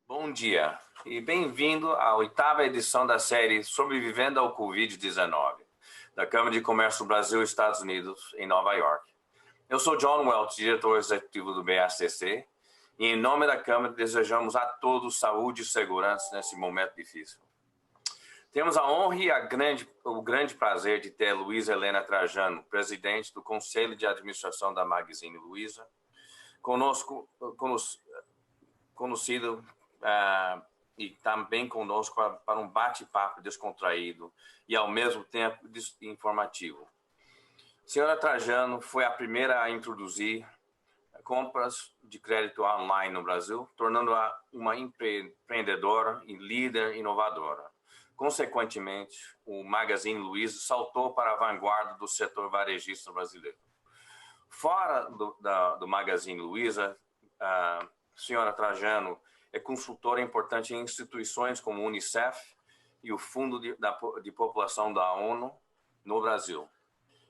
Bom dia e bem-vindo à 8ª edição da série Sobrevivendo ao Covid-19, da Câmara de Comércio do Brasil e Estados Unidos, em Nova York. Eu sou John Welch, diretor executivo do BACC, e em nome da Câmara desejamos a todos saúde e segurança nesse momento difícil. Temos a honra e o grande prazer de ter Luiza Helena Trajano, presidente do Conselho de Administração da Magazine Luiza, conhecido e também conosco para um bate-papo descontraído e, ao mesmo tempo, informativo. A senhora Trajano foi a primeira a introduzir compras de crédito online no Brasil, tornando-a uma empreendedora e líder inovadora. Consequentemente, o Magazine Luiza saltou para a vanguarda do setor varejista brasileiro. Fora do Magazine Luiza, a senhora Trajano é consultora importante em instituições como o Unicef e o Fundo de População da ONU no Brasil.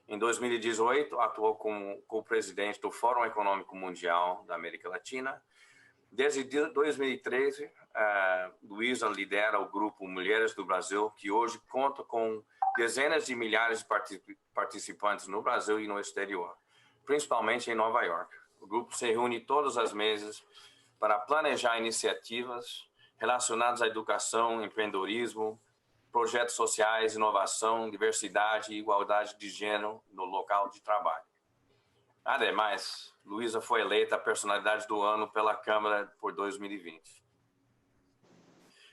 Em 2018, atuou como co-presidente do Fórum Econômico Mundial da América Latina. Desde 2013, Luiza lidera o grupo Mulheres do Brasil, que hoje conta com dezenas de milhares de participantes no Brasil e no exterior, principalmente em Nova York. O grupo se reúne todos os meses para planejar iniciativas relacionadas à educação, empreendedorismo, projetos sociais, inovação, diversidade e igualdade de gênero no local de trabalho. Ademais, Luiza foi eleita a personalidade do ano pela Câmara por 2020.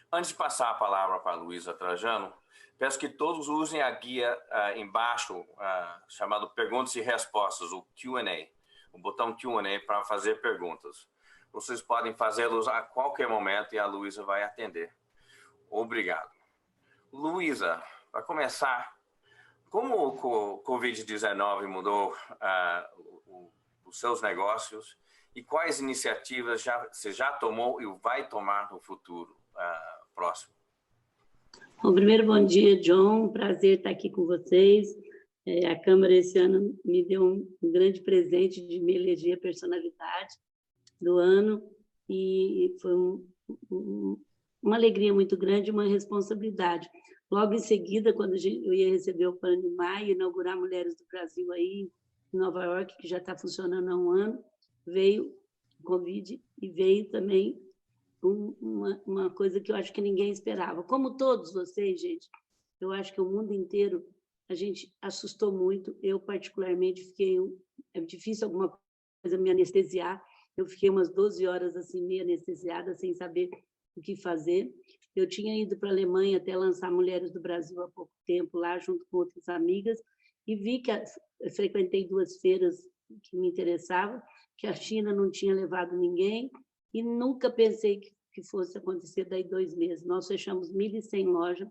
Antes de passar a palavra para Luiza Trajano, peço que todos usem a guia embaixo, chamado Perguntas e Respostas, o Q&A, o botão Q&A para fazer perguntas. Vocês podem fazê-los a qualquer momento e a Luiza vai atender. Obrigado. Luiza, para começar, como o Covid-19 mudou os seus negócios e quais iniciativas você já tomou e vai tomar no futuro próximo? Bom, primeiro, bom dia, John. Prazer estar aqui com vocês. A Câmara esse ano me deu um grande presente de me eleger personalidade do ano e foi uma alegria muito grande, uma responsabilidade. Logo em seguida, quando eu ia receber o Plano de Maio, inaugurar Mulheres do Brasil aí em Nova York, que já está funcionando há um ano, veio o Covid e veio também uma coisa que eu acho que ninguém esperava. Como todos vocês, gente, eu acho que o mundo inteiro, a gente assustou muito. Eu, particularmente, é difícil alguma coisa me anestesiar. Eu fiquei umas 12 horas assim, meio anestesiada, sem saber o que fazer. Eu tinha ido para a Alemanha até lançar Mulheres do Brasil há pouco tempo, lá junto com outras amigas, e vi que eu frequentei 2 feiras que me interessavam, que a China não tinha levado ninguém, e nunca pensei que fosse acontecer daí 2 meses. Nós fechamos 1.100 lojas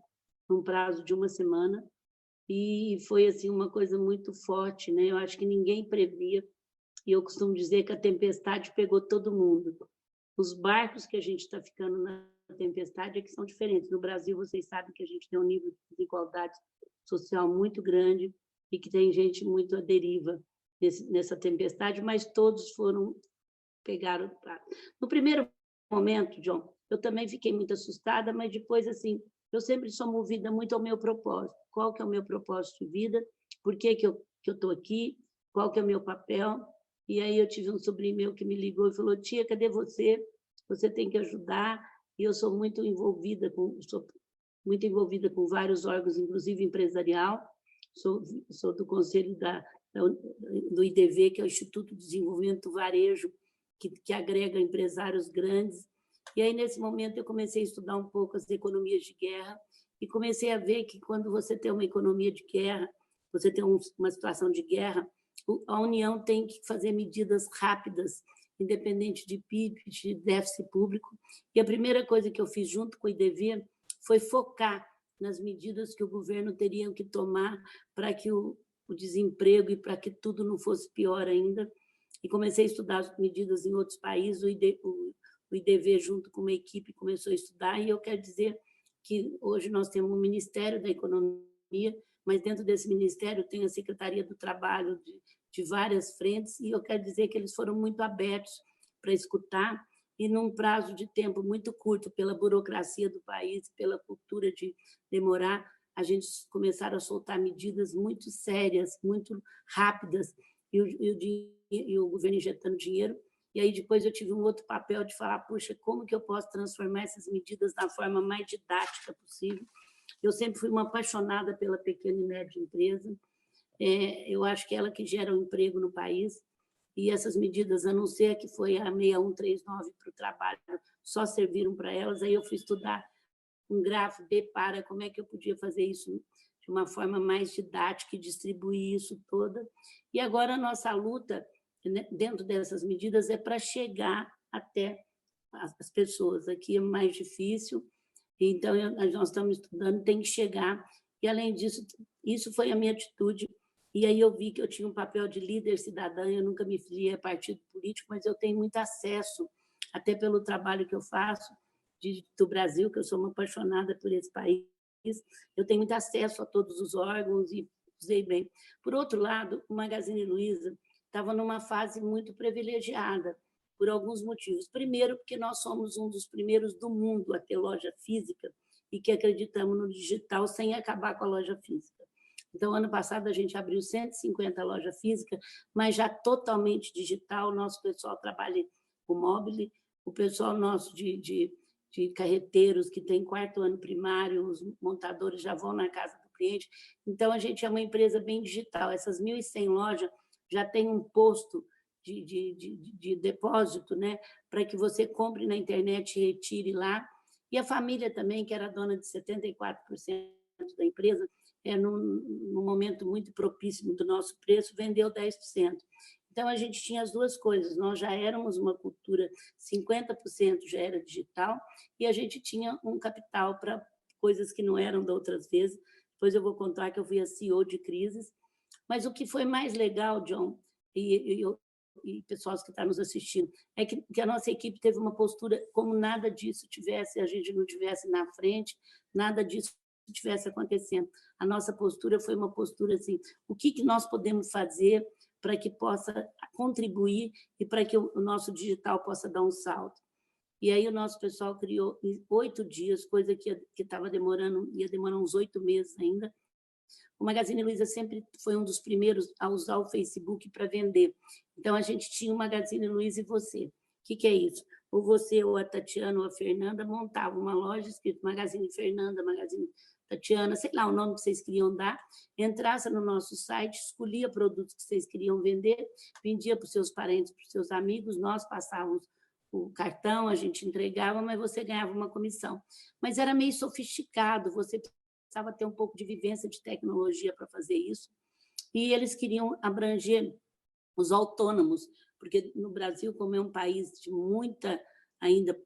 num prazo de 1 semana, e foi assim, uma coisa muito forte, né? Eu acho que ninguém previa, e eu costumo dizer que a tempestade pegou todo mundo. Os barcos que a gente está ficando na tempestade é que são diferentes. No Brasil, vocês sabem que a gente tem um nível de desigualdade social muito grande e que tem gente muito à deriva nessa tempestade, mas todos pegaram. No primeiro momento, John, eu também fiquei muito assustada, mas depois, assim, eu sempre sou movida muito ao meu propósito. Qual que é o meu propósito de vida? Por que eu estou aqui? Qual que é o meu papel? E aí eu tive um sobrinho meu que me ligou e falou: tia, cadê você? Você tem que ajudar. E eu sou muito envolvida com vários órgãos, inclusive empresarial. Sou do conselho do IDV, que é o Instituto de Desenvolvimento do Varejo, que agrega empresários grandes. E aí, nesse momento, eu comecei a estudar um pouco as economias de guerra e comecei a ver que, quando você tem uma economia de guerra, você tem uma situação de guerra, a União tem que fazer medidas rápidas, independente de PIB, de déficit público. E a primeira coisa que eu fiz junto com o IDV foi focar nas medidas que o governo teria que tomar para que o desemprego e para que tudo não fosse pior ainda. E comecei a estudar as medidas em outros países. O IDV, junto com uma equipe, começou a estudar. E eu quero dizer que hoje nós temos um Ministério da Economia, mas dentro desse ministério tem a Secretaria do Trabalho de várias frentes, e eu quero dizer que eles foram muito abertos para escutar e num prazo de tempo muito curto, pela burocracia do país, pela cultura de demorar, a gente começaram a soltar medidas muito sérias, muito rápidas, e o governo injetando dinheiro. E aí depois eu tive um outro papel de falar, puxa, como que eu posso transformar essas medidas da forma mais didática possível? Eu sempre fui uma apaixonada pela pequena e média empresa. Eu acho que é ela que gera o emprego no país, e essas medidas, a não ser que foi a 6139 para o trabalho, só serviram para elas. Aí eu fui estudar um gráfico B para como é que eu podia fazer isso de uma forma mais didática e distribuir isso toda. E agora a nossa luta, dentro dessas medidas, é para chegar até as pessoas. Aqui é mais difícil, então nós estamos estudando, tem que chegar. E, além disso, isso foi a minha atitude. E aí eu vi que eu tinha um papel de líder cidadã, eu nunca me filiei a partido político, mas eu tenho muito acesso, até pelo trabalho que eu faço, do Brasil, que eu sou uma apaixonada por esse país, eu tenho muito acesso a todos os órgãos e usei bem. Por outro lado, o Magazine Luiza estava numa fase muito privilegiada, por alguns motivos. Primeiro, porque nós somos um dos primeiros do mundo a ter loja física e que acreditamos no digital sem acabar com a loja física. Então, ano passado, a gente abriu 150 lojas físicas, mas já totalmente digital. O nosso pessoal trabalha com mobile, o pessoal nosso de carreteiros que tem 4º ano primário, os montadores já vão na casa do cliente. Então, a gente é uma empresa bem digital. Essas 1.100 lojas já tem um posto de depósito, né, para que você compre na internet e retire lá. E a família também, que era dona de 74% da empresa, num momento muito propício do nosso preço, vendeu 10%. Então, a gente tinha as duas coisas. Nós já éramos uma cultura, 50% já era digital, e a gente tinha um capital para coisas que não eram da outras vezes. Depois eu vou contar que eu fui a CEO de crises. Mas o que foi mais legal, John, e pessoas que estão nos assistindo, é que a nossa equipe teve uma postura como nada disso tivesse, a gente não tivesse na frente, nada disso estivesse acontecendo. A nossa postura foi uma postura assim, o que nós podemos fazer para que possa contribuir e para que o nosso digital possa dar um salto. E aí o nosso pessoal criou em 8 dias, coisa que estava demorando, ia demorar uns 8 meses ainda. O Magazine Luiza sempre foi um dos primeiros a usar o Facebook para vender. Então, a gente tinha o Magazine Luiza e você. O que é isso? Ou você, ou a Tatiana, ou a Fernanda montavam uma loja escrito Magazine Fernanda, Magazine Tatiana, sei lá o nome que vocês queriam dar, entrasse no nosso site, escolhia produtos que vocês queriam vender, vendia para os seus parentes, para os seus amigos, nós passávamos o cartão, a gente entregava, mas você ganhava uma comissão. Mas era meio sofisticado, você precisava ter um pouco de vivência de tecnologia para fazer isso. E eles queriam abranger os autônomos, porque no Brasil, como é um país de muita ainda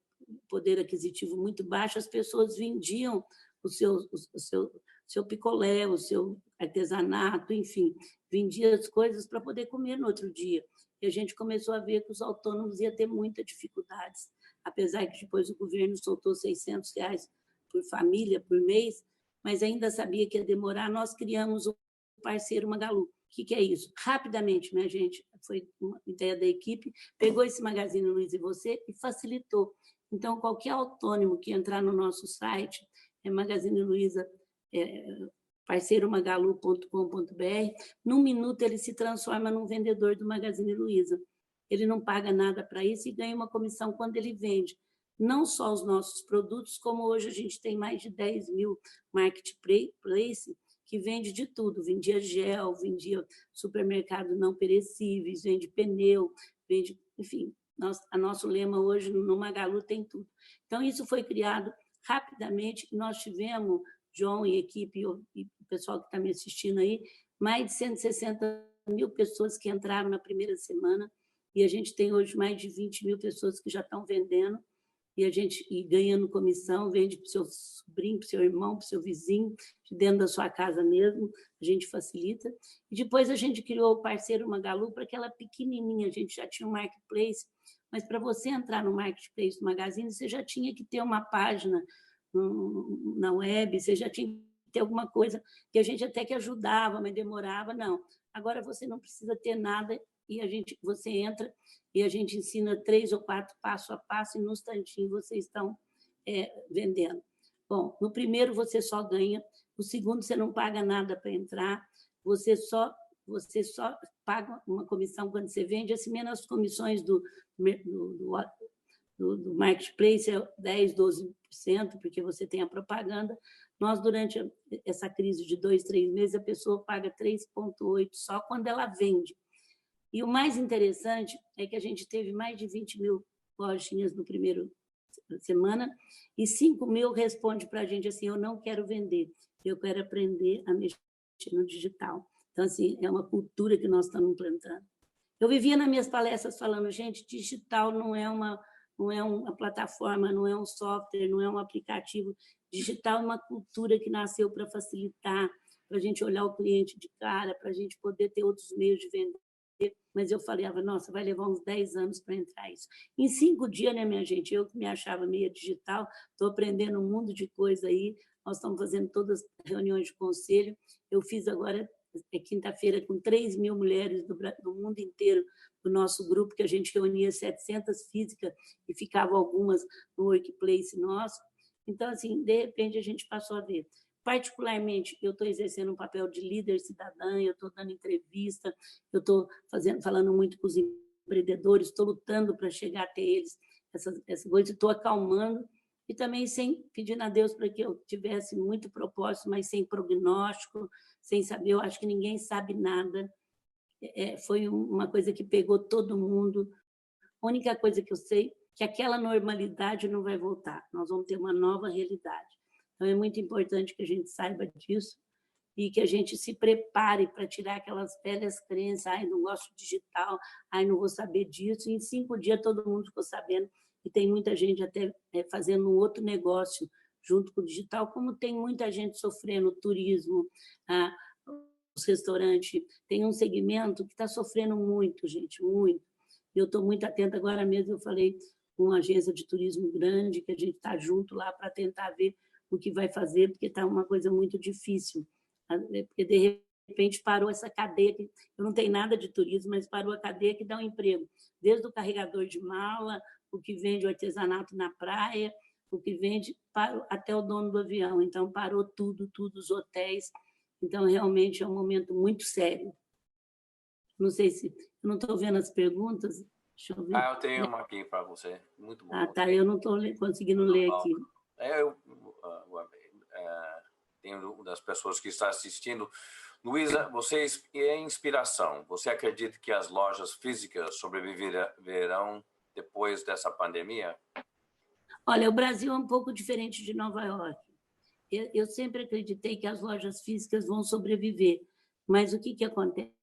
poder aquisitivo muito baixo, as pessoas vendiam o seu picolé, o seu artesanato, enfim, vendia as coisas para poder comer no outro dia. E a gente começou a ver que os autônomos iam ter muitas dificuldades, apesar que depois o governo soltou R$600 por família, por mês, mas ainda sabia que ia demorar. Nós criamos o parceiro Magalu. O que é isso? Rapidamente, minha gente, foi uma ideia da equipe, pegou esse Magazine Luiza e você e facilitou. Então, qualquer autônomo que entrar no nosso site, Magazine Luiza, parceiromagalu.com.br, num minuto ele se transforma num vendedor do Magazine Luiza. Ele não paga nada para isso e ganha uma comissão quando ele vende. Não só os nossos produtos, como hoje a gente tem mais de 10 mil marketplace que vende de tudo, vendia gel, vendia supermercado não perecíveis, vende pneu, vende, enfim, a nosso lema hoje no Magalu tem tudo. Então, isso foi criado rapidamente, nós tivemos, João e equipe, e o pessoal que está me assistindo aí, mais de 160 mil pessoas que entraram na primeira semana, e a gente tem hoje mais de 20 mil pessoas que já estão vendendo, e ganhando comissão, vende para o seu sobrinho, para o seu irmão, para o seu vizinho, de dentro da sua casa mesmo, a gente facilita. E depois a gente criou o parceiro Magalu para aquela pequenininha, a gente já tinha um marketplace, mas para você entrar no marketplace do Magazine, você já tinha que ter uma página na web, você já tinha que ter alguma coisa que a gente até que ajudava, mas demorava, não. Agora você não precisa ter nada e você entra e a gente ensina 3 ou 4 passo a passo e no instantinho vocês estão vendendo. Bom, no primeiro você só ganha, no segundo você não paga nada para entrar, você só paga uma comissão quando você vende, assim menos as comissões do marketplace é 10%, 12%, porque você tem a propaganda. Nós, durante essa crise de 2, 3 meses, a pessoa paga 3,8% só quando ela vende. E o mais interessante é que a gente teve mais de 20 mil lojinhas no primeiro semana e 5 mil respondem para a gente assim, eu não quero vender, eu quero aprender a mexer no digital. Então, assim, é uma cultura que nós estamos implantando. Eu vivia nas minhas palestras falando, gente, digital não é uma plataforma, não é um software, não é um aplicativo. Digital é uma cultura que nasceu para facilitar, para a gente olhar o cliente de cara, para a gente poder ter outros meios de vender. Mas eu falei, nossa, vai levar uns 10 anos para entrar isso. Em 5 dias, né, minha gente? Eu que me achava meia digital, estou aprendendo um mundo de coisa aí, nós estamos fazendo todas as reuniões de conselho. Eu fiz agora, quinta-feira, com 3 mil mulheres do mundo inteiro, do nosso grupo, que a gente reunia 700 físicas e ficavam algumas no workplace nosso. Então, assim, de repente, a gente passou a ver. Particularmente, eu estou exercendo um papel de líder cidadã, eu estou dando entrevista, eu estou falando muito com os empreendedores, estou lutando para chegar até eles, essa coisa, estou acalmando, e também sem pedindo a Deus para que eu tivesse muito propósito, mas sem prognóstico, sem saber, eu acho que ninguém sabe nada, foi uma coisa que pegou todo mundo. A única coisa que eu sei é que aquela normalidade não vai voltar, nós vamos ter uma nova realidade. Então, é muito importante que a gente saiba disso e que a gente se prepare para tirar aquelas velhas crenças, não gosto de digital, não vou saber disso. E em 5 dias todo mundo ficou sabendo, e tem muita gente até fazendo um outro negócio junto com o digital, como tem muita gente sofrendo, turismo, os restaurantes, tem um segmento que está sofrendo muito, gente, muito. Eu estou muito atenta, agora mesmo eu falei com uma agência de turismo grande, que a gente está junto lá para tentar ver o que vai fazer, porque está uma coisa muito difícil, porque de repente parou essa cadeia, que eu não tenho nada de turismo, mas parou a cadeia que dá um emprego, desde o carregador de mala, o que vende o artesanato na praia, o que vende até o dono do avião, então parou tudo, os hotéis, então realmente é um momento muito sério. Não sei se, eu não estou vendo as perguntas, deixa eu ver. Eu tenho uma aqui para você, muito bom. Tá, eu não estou conseguindo ler aqui. Tem uma das pessoas que está assistindo. Luísa, você é inspiração. Você acredita que as lojas físicas sobreviverão depois dessa pandemia? Olha, o Brasil é um pouco diferente de Nova York. Eu sempre acreditei que as lojas físicas vão sobreviver, mas o que acontece?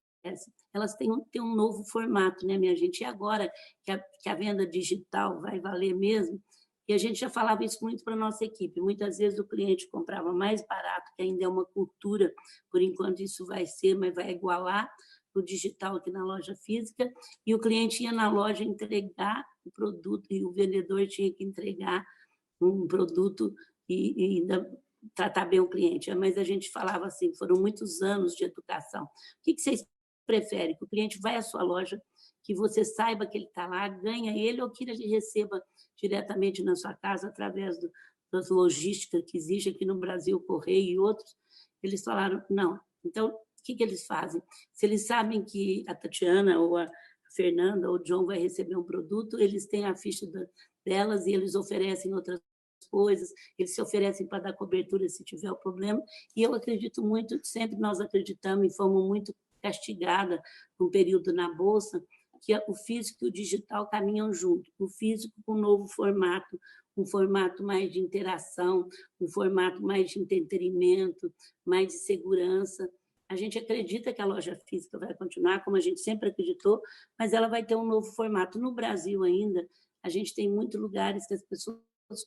Elas têm um novo formato, né, minha gente? E agora que a venda digital vai valer mesmo, e a gente já falava isso muito para a nossa equipe, muitas vezes o cliente comprava mais barato, que ainda é uma cultura, por enquanto isso vai ser, mas vai igualar o digital aqui na loja física, e o cliente ia na loja entregar o produto, e o vendedor tinha que entregar um produto e ainda tratar bem o cliente. Mas a gente falava assim, foram muitos anos de educação. O que vocês preferem? Que o cliente vai à sua loja, que você saiba que ele está lá, ganha ele, ou que ele receba diretamente na sua casa, através das logísticas que existe aqui no Brasil, Correio e outros. Eles falaram, não. Então, o que eles fazem? Se eles sabem que a Tatiana ou a Fernanda ou o John vai receber um produto, eles têm a ficha delas e eles oferecem outras coisas, eles se oferecem para dar cobertura se tiver o problema, e eu acredito muito, sempre nós acreditamos e fomos muito castigada no período na Bolsa, que o físico e o digital caminham junto, o físico com um novo formato, um formato mais de interação, um formato mais de entretenimento, mais de segurança. A gente acredita que a loja física vai continuar, como a gente sempre acreditou, mas ela vai ter um novo formato. No Brasil ainda, a gente tem muitos lugares que as pessoas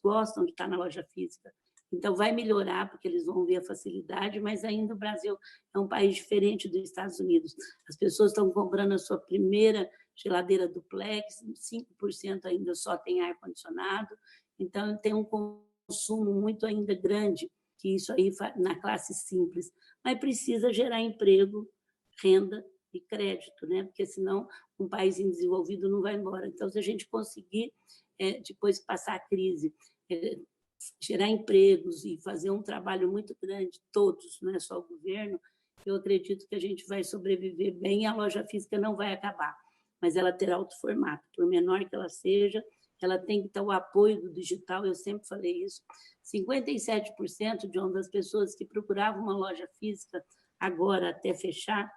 gostam de estar na loja física. Então, vai melhorar, porque eles vão ver a facilidade, mas ainda o Brasil é um país diferente dos Estados Unidos. As pessoas estão comprando a sua primeira geladeira duplex, 5% ainda só tem ar-condicionado, então tem um consumo muito ainda grande, que isso aí na classe simples, mas precisa gerar emprego, renda e crédito, né? Porque senão um país em desenvolvido não vai embora. Então, se a gente conseguir, depois passar a crise, gerar empregos e fazer um trabalho muito grande, todos, não é só o governo, eu acredito que a gente vai sobreviver bem e a loja física não vai acabar, mas ela terá outro formato, por menor que ela seja, ela tem que ter o apoio do digital, eu sempre falei isso. 57% de uma das pessoas que procuravam uma loja física agora até fechar,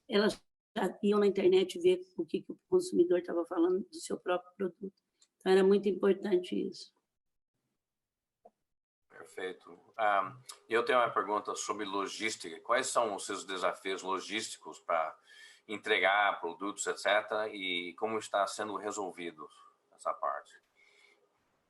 elas já iam na internet ver o que o consumidor estava falando do seu próprio produto. Então, era muito importante isso. Perfeito. Eu tenho uma pergunta sobre logística. Quais são os seus desafios logísticos para entregar produtos, etc., e como está sendo resolvido essa parte?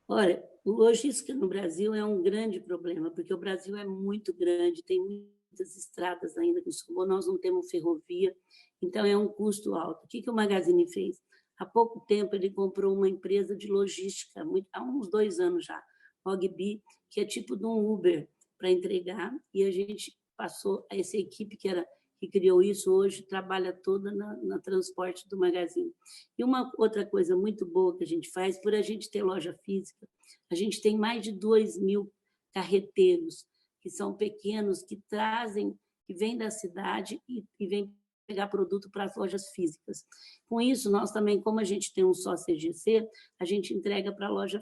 Olha, logística no Brasil é um grande problema, porque o Brasil é muito grande, tem muitas estradas ainda que subiu, nós não temos ferrovia, então é um custo alto. O que o Magazine fez? Há pouco tempo ele comprou uma empresa de logística, há uns 2 anos já, Ogbi, que é tipo de um Uber para entregar, e a gente passou, essa equipe que criou isso hoje trabalha toda no transporte do Magazine. E uma outra coisa muito boa que a gente faz, por a gente ter loja física, a gente tem mais de 2.000 carreteiros, que são pequenos, que trazem, que vêm da cidade e vêm pegar produto para as lojas físicas. Com isso, nós também, como a gente tem um só CGC, a gente entrega para a loja,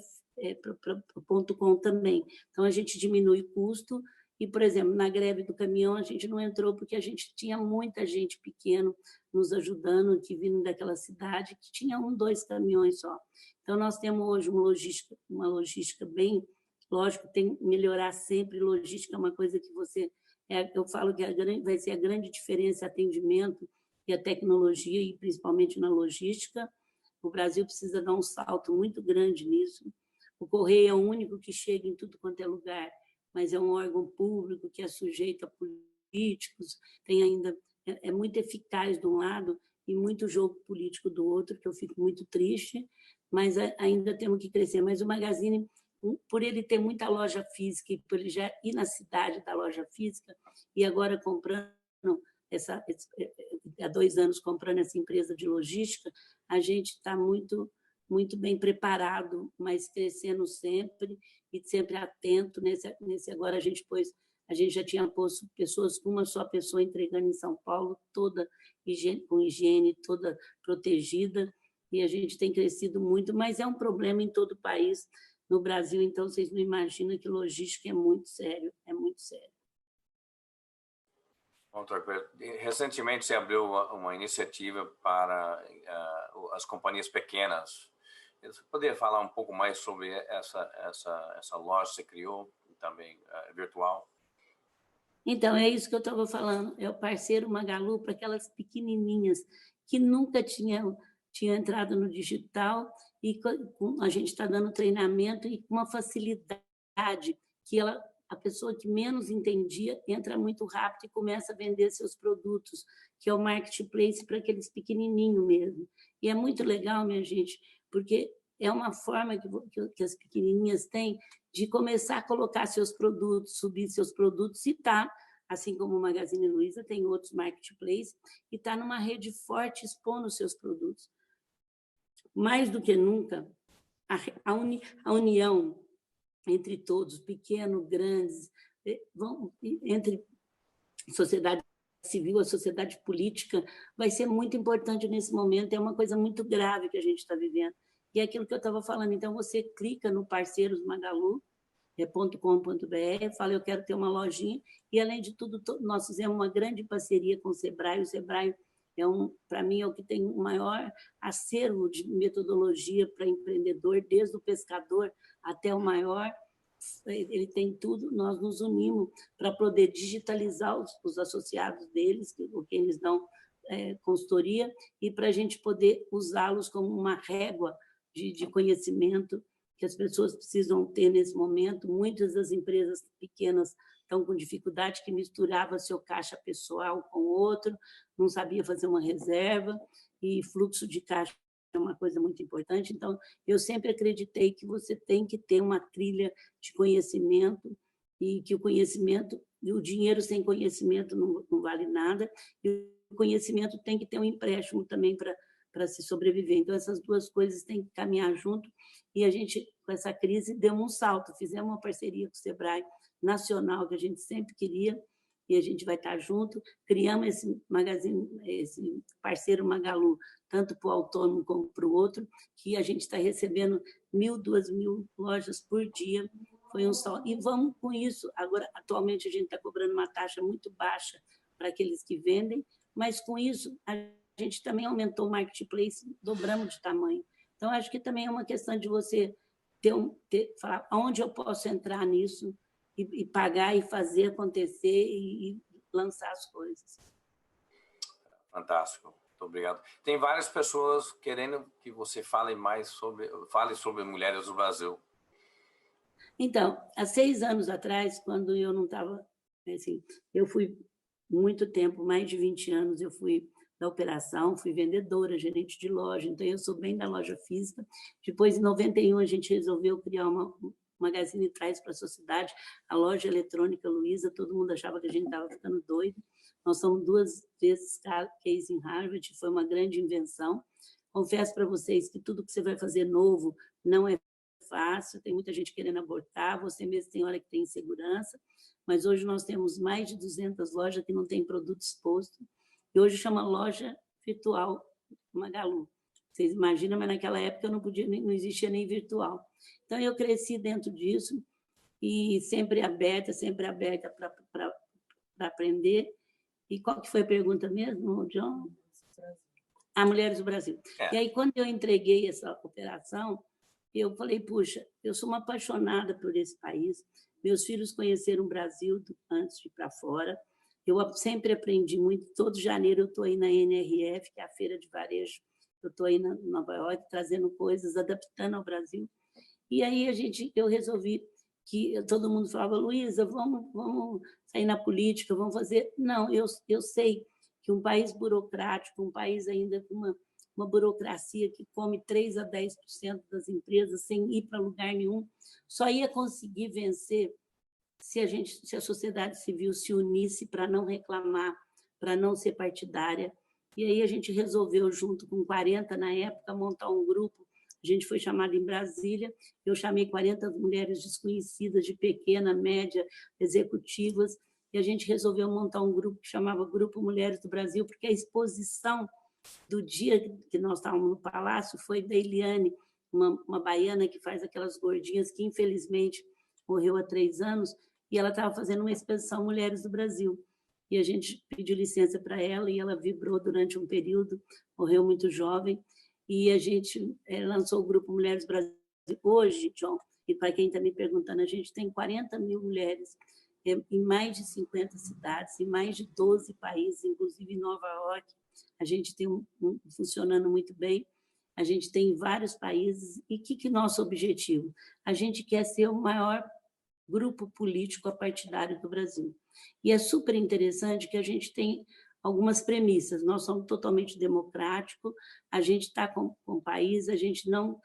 para o ponto .com também. Então, a gente diminui o custo. E, por exemplo, na greve do caminhão, a gente não entrou porque a gente tinha muita gente pequena nos ajudando, que vindo daquela cidade, que tinha 1, 2 caminhões só. Então, nós temos hoje uma logística bem, lógico, tem que melhorar sempre. Logística é uma coisa que eu falo que vai ser a grande diferença, atendimento e a tecnologia, e principalmente na logística. O Brasil precisa dar um salto muito grande nisso. O Correio é o único que chega em tudo quanto é lugar, mas é um órgão público que é sujeito a políticos, tem ainda, é muito eficaz de um lado e muito jogo político do outro, que eu fico muito triste, mas ainda temos que crescer. Mas o Magazine, por ele ter muita loja física e por ele já ir na cidade da loja física, e agora comprando, há 2 anos comprando essa empresa de logística, a gente está muito bem preparado, mas crescendo sempre e sempre atento. Nesse agora a gente já tinha posto pessoas, uma só pessoa entregando em São Paulo, toda com higiene, toda protegida, e a gente tem crescido muito, mas é um problema em todo o país. No Brasil, então, vocês não imaginam que logística é muito sério, é muito sério. Recentemente se abriu uma iniciativa para as companhias pequenas. Você poderia falar um pouco mais sobre essa loja que você criou, também virtual? Então, é isso que eu estava falando, é o parceiro Magalu para aquelas pequenininhas que nunca tinham entrado no digital, e a gente está dando treinamento e com uma facilidade que a pessoa que menos entendia entra muito rápido e começa a vender seus produtos, que é o marketplace para aqueles pequenininhos mesmo. E é muito legal, minha gente, porque é uma forma que as pequenininhas têm de começar a colocar seus produtos, subir seus produtos, e tá, assim como o Magazine Luiza tem outros marketplaces, e está numa rede forte expondo os seus produtos. Mais do que nunca, a união entre todos, pequenos, grandes, entre sociedade civil, a sociedade política, vai ser muito importante nesse momento. É uma coisa muito grave que a gente está vivendo. E é aquilo que eu estava falando. Então, você clica no Parceiros Magalu, .com.br, fala, eu quero ter uma lojinha, e, além de tudo, nós fizemos uma grande parceria com o Sebrae. O Sebrae, para mim, é o que tem o maior acervo de metodologia para empreendedor, desde o pescador até o maior. Ele tem tudo. Nós nos unimos para poder digitalizar os associados deles, que eles dão consultoria, e para a gente poder usá-los como uma régua de conhecimento que as pessoas precisam ter nesse momento. Muitas das empresas pequenas estão com dificuldade, que misturava seu caixa pessoal com outro, não sabia fazer uma reserva, e fluxo de caixa é uma coisa muito importante. Então, eu sempre acreditei que você tem que ter uma trilha de conhecimento, e que o dinheiro sem conhecimento não vale nada, e o conhecimento tem que ter um empréstimo também para se sobreviver. Então, essas duas coisas têm que caminhar junto, e a gente, com essa crise, deu um salto, fizemos uma parceria com o Sebrae Nacional, que a gente sempre queria, e a gente vai estar junto, criamos esse magazine, esse parceiro Magalu, tanto para o autônomo como para o outro, que a gente está recebendo 1.000, 2.000 lojas por dia, foi um sol. E vamos com isso, agora, atualmente, a gente está cobrando uma taxa muito baixa para aqueles que vendem, mas com isso, a gente também aumentou o marketplace, dobramos de tamanho. Então, acho que também é uma questão de você falar onde eu posso entrar nisso, e pagar e fazer acontecer e lançar as coisas. Fantástico, muito obrigado. Tem várias pessoas querendo que você fale sobre mulheres do Brasil. Então, há 6 anos atrás, quando eu não estava, assim, eu fui muito tempo, mais de 20 anos, eu fui da operação, fui vendedora, gerente de loja, então eu sou bem da loja física. Depois, em 91, a gente resolveu criar uma Magazine traz para a sociedade, a loja eletrônica Luiza, todo mundo achava que a gente estava ficando doido. Nós somos 2 vezes case em Harvard, foi uma grande invenção. Confesso para vocês que tudo que você vai fazer novo não é fácil, tem muita gente querendo abortar, você mesmo tem hora que tem insegurança, mas hoje nós temos mais de 200 lojas que não têm produto exposto, e hoje chama loja virtual Magalu. Vocês imaginam, mas naquela época não existia nem virtual. Então, eu cresci dentro disso e sempre aberta para aprender. E qual que foi a pergunta mesmo, John? A Mulheres do Brasil. E aí, quando eu entreguei essa operação, eu falei, puxa, eu sou uma apaixonada por esse país, meus filhos conheceram o Brasil antes de ir para fora, eu sempre aprendi muito, todo janeiro eu estou aí na NRF, que é a Feira de Varejo, eu estou aí na Nova York, trazendo coisas, adaptando ao Brasil. E aí eu resolvi que todo mundo falava, Luísa, vamos sair na política, vamos fazer... Não, eu sei que um país burocrático, um país ainda com uma burocracia que come 3 a 10% das empresas sem ir para lugar nenhum, só ia conseguir vencer se a sociedade civil se unisse para não reclamar, para não ser partidária. E aí a gente resolveu, junto com 40 na época, montar um grupo. A gente foi chamado em Brasília, eu chamei 40 mulheres desconhecidas, de pequena, média, executivas, e a gente resolveu montar um grupo que chamava Grupo Mulheres do Brasil, porque a exposição do dia que nós estávamos no Palácio foi da Eliane, uma baiana que faz aquelas gordinhas, que infelizmente morreu há 3 anos, e ela estava fazendo uma exposição Mulheres do Brasil. E a gente pediu licença para ela, e ela vibrou durante um período, morreu muito jovem, e a gente lançou o Grupo Mulheres do Brasil. Hoje, John, e para quem está me perguntando, a gente tem 40.000 mulheres em mais de 50 cidades, em mais de 12 países, inclusive em Nova York. A gente tem funcionando muito bem, a gente tem em vários países. E o que é nosso objetivo? A gente quer ser o maior grupo político partidário do Brasil. E é super interessante que a gente tem algumas premissas. Nós somos totalmente democráticos, a gente está com o país, a gente não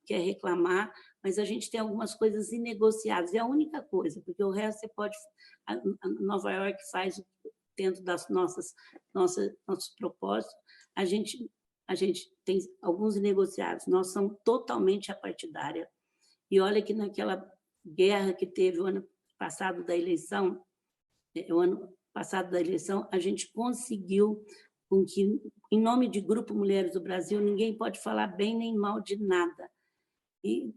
quer reclamar, mas a gente tem algumas coisas inegociáveis. É a única coisa, porque o resto você pode... A Nova York faz dentro das nossos propósitos, a gente tem alguns inegociáveis. Nós somos totalmente apartidária. E olha que naquela guerra que teve o ano passado da eleição, a gente conseguiu com que, em nome de Grupo Mulheres do Brasil, ninguém pode falar bem nem mal de nada. E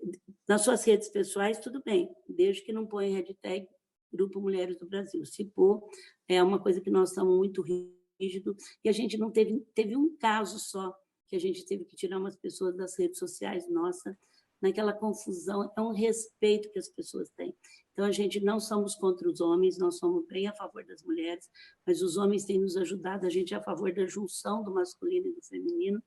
nas suas redes pessoais, tudo bem, desde que não ponha hashtag Grupo Mulheres do Brasil. Se pôr, é uma coisa que nós estamos muito rígidos, e a gente não teve um caso só, que a gente teve que tirar umas pessoas das redes sociais, nossa, naquela confusão, é um respeito que as pessoas têm. Então, a gente não somos contra os homens, nós somos bem a favor das mulheres, mas os homens têm nos ajudado, a gente é a favor da junção do masculino e do feminino,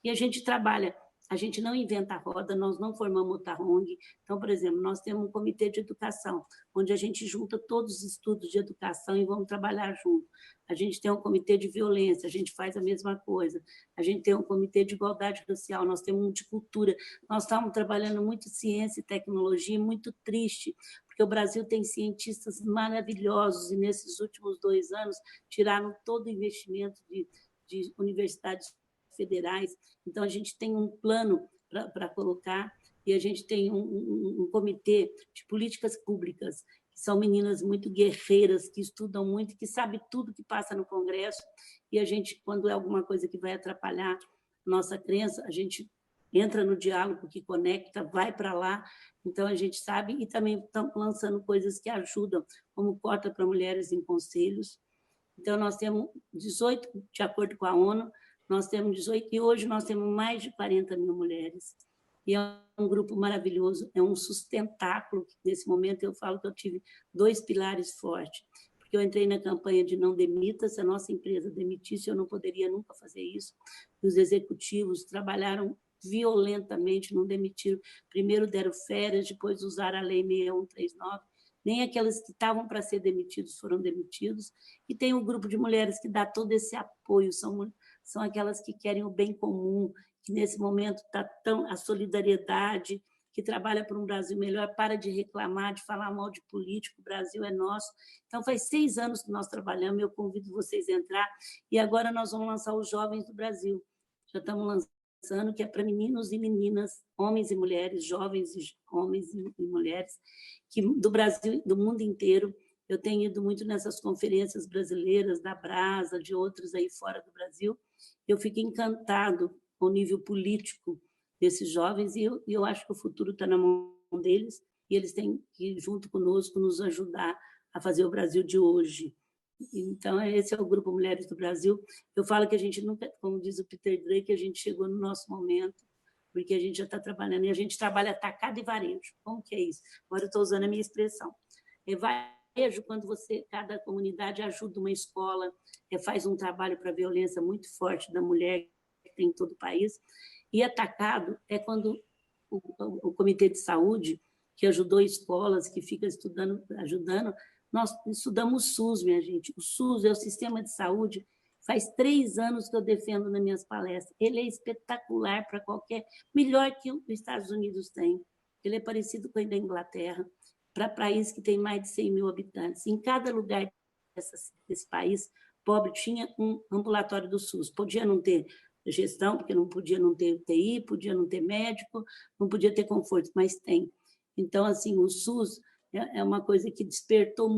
e a gente trabalha, a gente não inventa a roda, nós não formamos outra ONG. Então, por exemplo, nós temos um comitê de educação, onde a gente junta todos os estudos de educação e vamos trabalhar junto. A gente tem um comitê de violência, a gente faz a mesma coisa. A gente tem um comitê de igualdade racial, nós temos um de cultura. Nós estamos trabalhando muito ciência e tecnologia, muito triste, porque o Brasil tem cientistas maravilhosos, e nesses últimos 2 anos tiraram todo o investimento de universidades federais. Então, a gente tem um plano para colocar, e a gente tem um comitê de políticas públicas, que são meninas muito guerreiras, que estudam muito, que sabem tudo que passa no Congresso, e a gente, quando é alguma coisa que vai atrapalhar nossa crença, a gente entra no diálogo que conecta, vai para lá, então a gente sabe, e também estamos lançando coisas que ajudam, como cota para mulheres em conselhos. Então, nós temos 18, de acordo com a ONU, nós temos 18, e hoje nós temos mais de 40 mil mulheres. E é um grupo maravilhoso, é um sustentáculo. Nesse momento, eu falo que eu tive 2 pilares fortes, porque eu entrei na campanha de não demita, se a nossa empresa demitisse, eu não poderia nunca fazer isso. E os executivos trabalharam violentamente, não demitiram. Primeiro deram férias, depois usaram a Lei 6139, nem aquelas que estavam para ser demitidos foram demitidos. E tem um grupo de mulheres que dá todo esse apoio, são aquelas que querem o bem comum, que nesse momento está tão a solidariedade, que trabalha por um Brasil melhor, para de reclamar, de falar mal de político, o Brasil é nosso. Então, faz 6 anos que nós trabalhamos, eu convido vocês a entrar, e agora nós vamos lançar os Jovens do Brasil. Já estamos lançando, que é para meninos e meninas, homens e mulheres, jovens e homens e mulheres, que do Brasil, do mundo inteiro. Eu tenho ido muito nessas conferências brasileiras, da Brasa, de outros aí fora do Brasil. Eu fico encantado com o nível político desses jovens, e eu acho que o futuro está na mão deles, e eles têm que, junto conosco, nos ajudar a fazer o Brasil de hoje. Então, esse é o Grupo Mulheres do Brasil. Eu falo que a gente nunca, como diz o Peter Drake, a gente chegou no nosso momento, porque a gente já está trabalhando, e a gente trabalha atacado e varejo. Como que é isso? Agora eu estou usando a minha expressão. É varejo quando cada comunidade ajuda uma escola, faz um trabalho para a violência muito forte da mulher que tem em todo o país. E atacado é quando o Comitê de Saúde, que ajudou escolas, que fica estudando, ajudando, nós estudamos o SUS, minha gente. O SUS é o sistema de saúde. Faz 3 anos que eu defendo nas minhas palestras. Ele é espetacular para qualquer... Melhor que os Estados Unidos tem. Ele é parecido com o da Inglaterra, para país que tem mais de 100 mil habitantes. Em cada lugar desse país pobre tinha um ambulatório do SUS. Podia não ter gestão, porque não podia não ter UTI, podia não ter médico, não podia ter conforto, mas tem. Então, assim, o SUS é uma coisa que despertou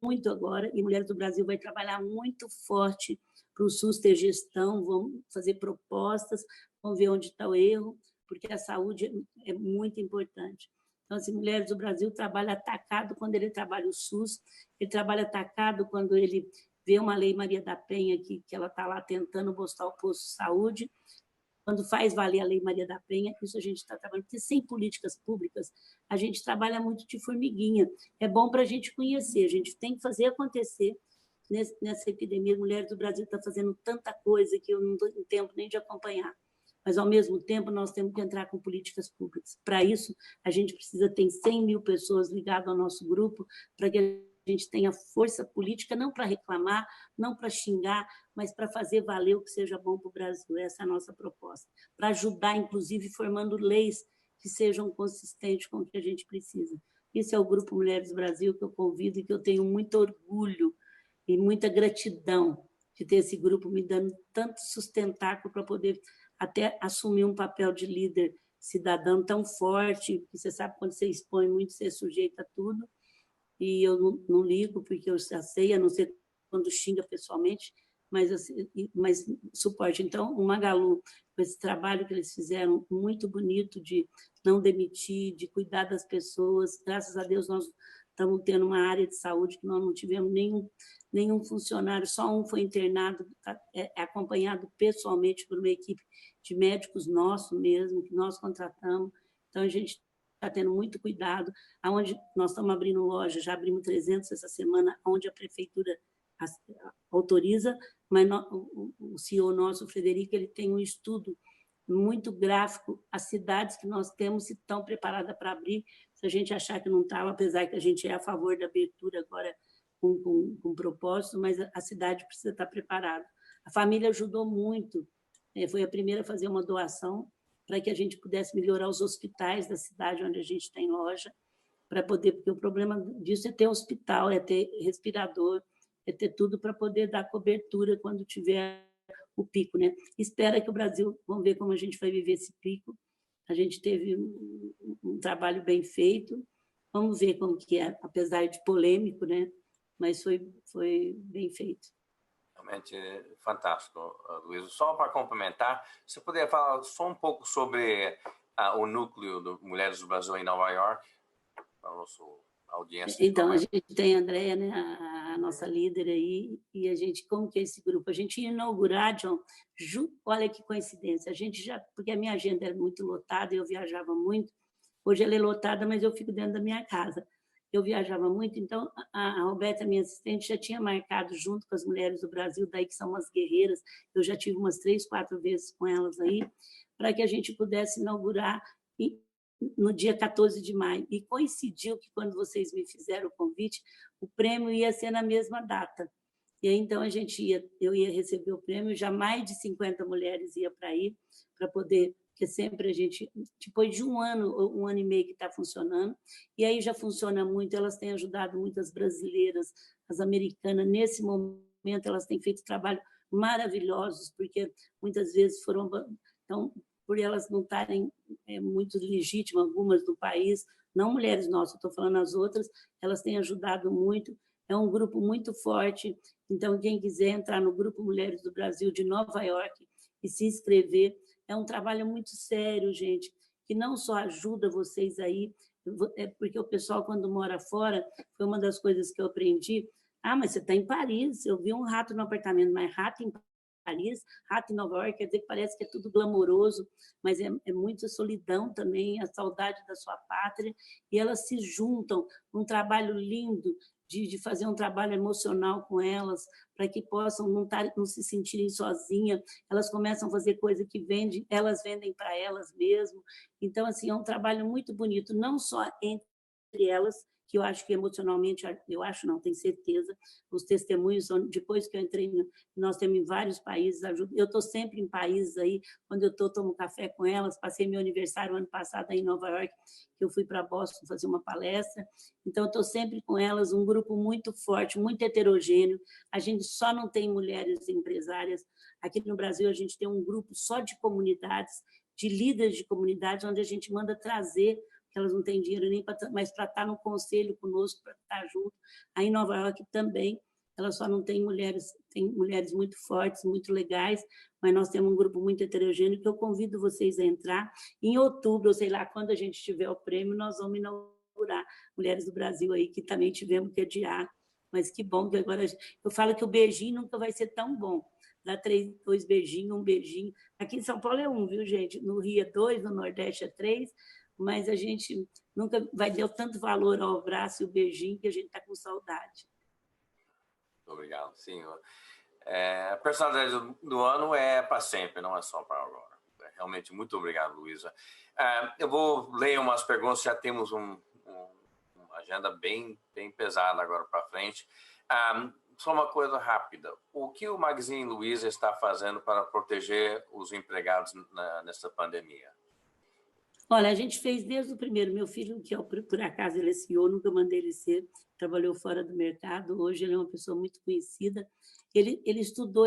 muito agora, e Mulheres do Brasil vai trabalhar muito forte para o SUS ter gestão, vão fazer propostas, vão ver onde está o erro, porque a saúde é muito importante. Então, assim, Mulheres do Brasil trabalha atacado quando ele trabalha o SUS, ele trabalha atacado quando ele vê uma Lei Maria da Penha que ela está lá tentando botar o posto de saúde, quando faz valer a Lei Maria da Penha, isso a gente está trabalhando, porque sem políticas públicas, a gente trabalha muito de formiguinha. É bom para a gente conhecer, a gente tem que fazer acontecer. Nessa epidemia, Mulheres do Brasil está fazendo tanta coisa que eu não tenho tempo nem de acompanhar. Mas, ao mesmo tempo, nós temos que entrar com políticas públicas. Para isso, a gente precisa ter 100 mil pessoas ligadas ao nosso grupo, para que a gente tenha força política, não para reclamar, não para xingar, mas para fazer valer o que seja bom para o Brasil. Essa é a nossa proposta. Para ajudar, inclusive, formando leis que sejam consistentes com o que a gente precisa. Esse é o Grupo Mulheres do Brasil que eu convido e que eu tenho muito orgulho e muita gratidão de ter esse grupo me dando tanto sustentáculo para poder até assumir um papel de líder cidadão tão forte, que você sabe, quando você expõe muito, você sujeita a tudo, e eu não ligo, porque eu já sei, a não ser quando xinga pessoalmente, mas suporte. Então, o Magalu, com esse trabalho que eles fizeram, muito bonito, de não demitir, de cuidar das pessoas, graças a Deus nós estamos tendo uma área de saúde que nós não tivemos nenhum funcionário, só um foi internado, acompanhado pessoalmente por uma equipe de médicos nossos mesmo, que nós contratamos. Então, a gente está tendo muito cuidado. Aonde nós estamos abrindo loja, já abrimos 300 essa semana, onde a prefeitura autoriza, mas o CEO nosso, o Frederico, ele tem um estudo muito gráfico, as cidades que nós temos se estão preparadas para abrir, se a gente achar que não estava, apesar que a gente é a favor da abertura agora com propósito, mas a cidade precisa estar preparada. A família ajudou muito, foi a primeira a fazer uma doação para que a gente pudesse melhorar os hospitais da cidade onde a gente tem loja, para poder, porque o problema disso é ter hospital, é ter respirador, é ter tudo para poder dar cobertura quando tiver o pico, né? Espera que o Brasil, vamos ver como a gente vai viver esse pico. A gente teve um trabalho bem feito, vamos ver como que é, apesar de polêmico, né? Mas foi bem feito. Realmente fantástico, Luiz. Só para complementar, você poderia falar só um pouco sobre o núcleo do Mulheres do Brasil em Nova York, para a nossa audiência? Então, a gente tem a Andréia, né, a nossa líder aí, e a gente, como que é esse grupo? A gente ia inaugurar, John, olha que coincidência, a gente já, porque a minha agenda era muito lotada, eu viajava muito, hoje ela é lotada, mas eu fico dentro da minha casa. Eu viajava muito, então a Roberta, minha assistente, já tinha marcado junto com as Mulheres do Brasil, daí que são umas guerreiras, eu já tive umas 3, 4 vezes com elas aí, para que a gente pudesse inaugurar no dia 14 de maio. E coincidiu que, quando vocês me fizeram o convite, o prêmio ia ser na mesma data. E aí, então, eu ia receber o prêmio, já mais de 50 mulheres ia para aí, para poder, porque sempre a gente, depois de um ano e meio que está funcionando, e aí já funciona muito, elas têm ajudado muitas brasileiras, as americanas, nesse momento elas têm feito trabalho maravilhosos, porque muitas vezes foram... Então, por elas não estarem muito legítimas, algumas do país, não mulheres nossas, estou falando as outras, elas têm ajudado muito, é um grupo muito forte, então quem quiser entrar no Grupo Mulheres do Brasil de Nova York e se inscrever, é um trabalho muito sério, gente, que não só ajuda vocês aí, porque o pessoal, quando mora fora, foi uma das coisas que eu aprendi, mas você está em Paris, eu vi um rato no apartamento, mas rato em Paris, rato em Nova York, quer dizer que parece que é tudo glamouroso, mas é muita solidão também, a saudade da sua pátria, e elas se juntam, um trabalho lindo de fazer um trabalho emocional com elas, para que possam não se sentirem sozinhas, elas começam a fazer coisa que elas vendem para elas mesmas, então, assim, é um trabalho muito bonito, não só entre elas, que eu acho que emocionalmente, eu acho não, tenho certeza, os testemunhos, depois que eu entrei, nós temos em vários países, eu estou sempre em países aí, quando eu tomo café com elas, passei meu aniversário ano passado aí em Nova York, que eu fui para Boston fazer uma palestra, então eu estou sempre com elas, um grupo muito forte, muito heterogêneo, a gente só não tem mulheres empresárias, aqui no Brasil a gente tem um grupo só de comunidades, de líderes de comunidades, onde a gente manda trazer, que elas não têm dinheiro nem mais para estar no conselho conosco, para estar junto. Aí em Nova York também, elas só não têm mulheres, tem mulheres muito fortes, muito legais, mas nós temos um grupo muito heterogêneo que eu convido vocês a entrar. Em outubro, ou sei lá, quando a gente tiver o prêmio, nós vamos inaugurar Mulheres do Brasil aí, que também tivemos que adiar, mas que bom que agora... Eu falo que o beijinho nunca vai ser tão bom. Dá 2 beijinhos, um beijinho. Aqui em São Paulo é 1, viu, gente? No Rio é 2, no Nordeste é 3, mas a gente nunca vai dar tanto valor ao abraço e o beijinho que a gente está com saudade. Obrigado, sim. A personalidade do ano é para sempre, não é só para agora. Realmente, muito obrigado, Luísa. Eu vou ler umas perguntas, já temos uma agenda bem pesada agora para frente. Só uma coisa rápida. O que o Magazine Luiza está fazendo para proteger os empregados nessa pandemia? Olha, a gente fez desde o primeiro. Meu filho, que por acaso ele é CEO, nunca mandei ele ser, trabalhou fora do mercado, hoje ele é uma pessoa muito conhecida. Ele estudou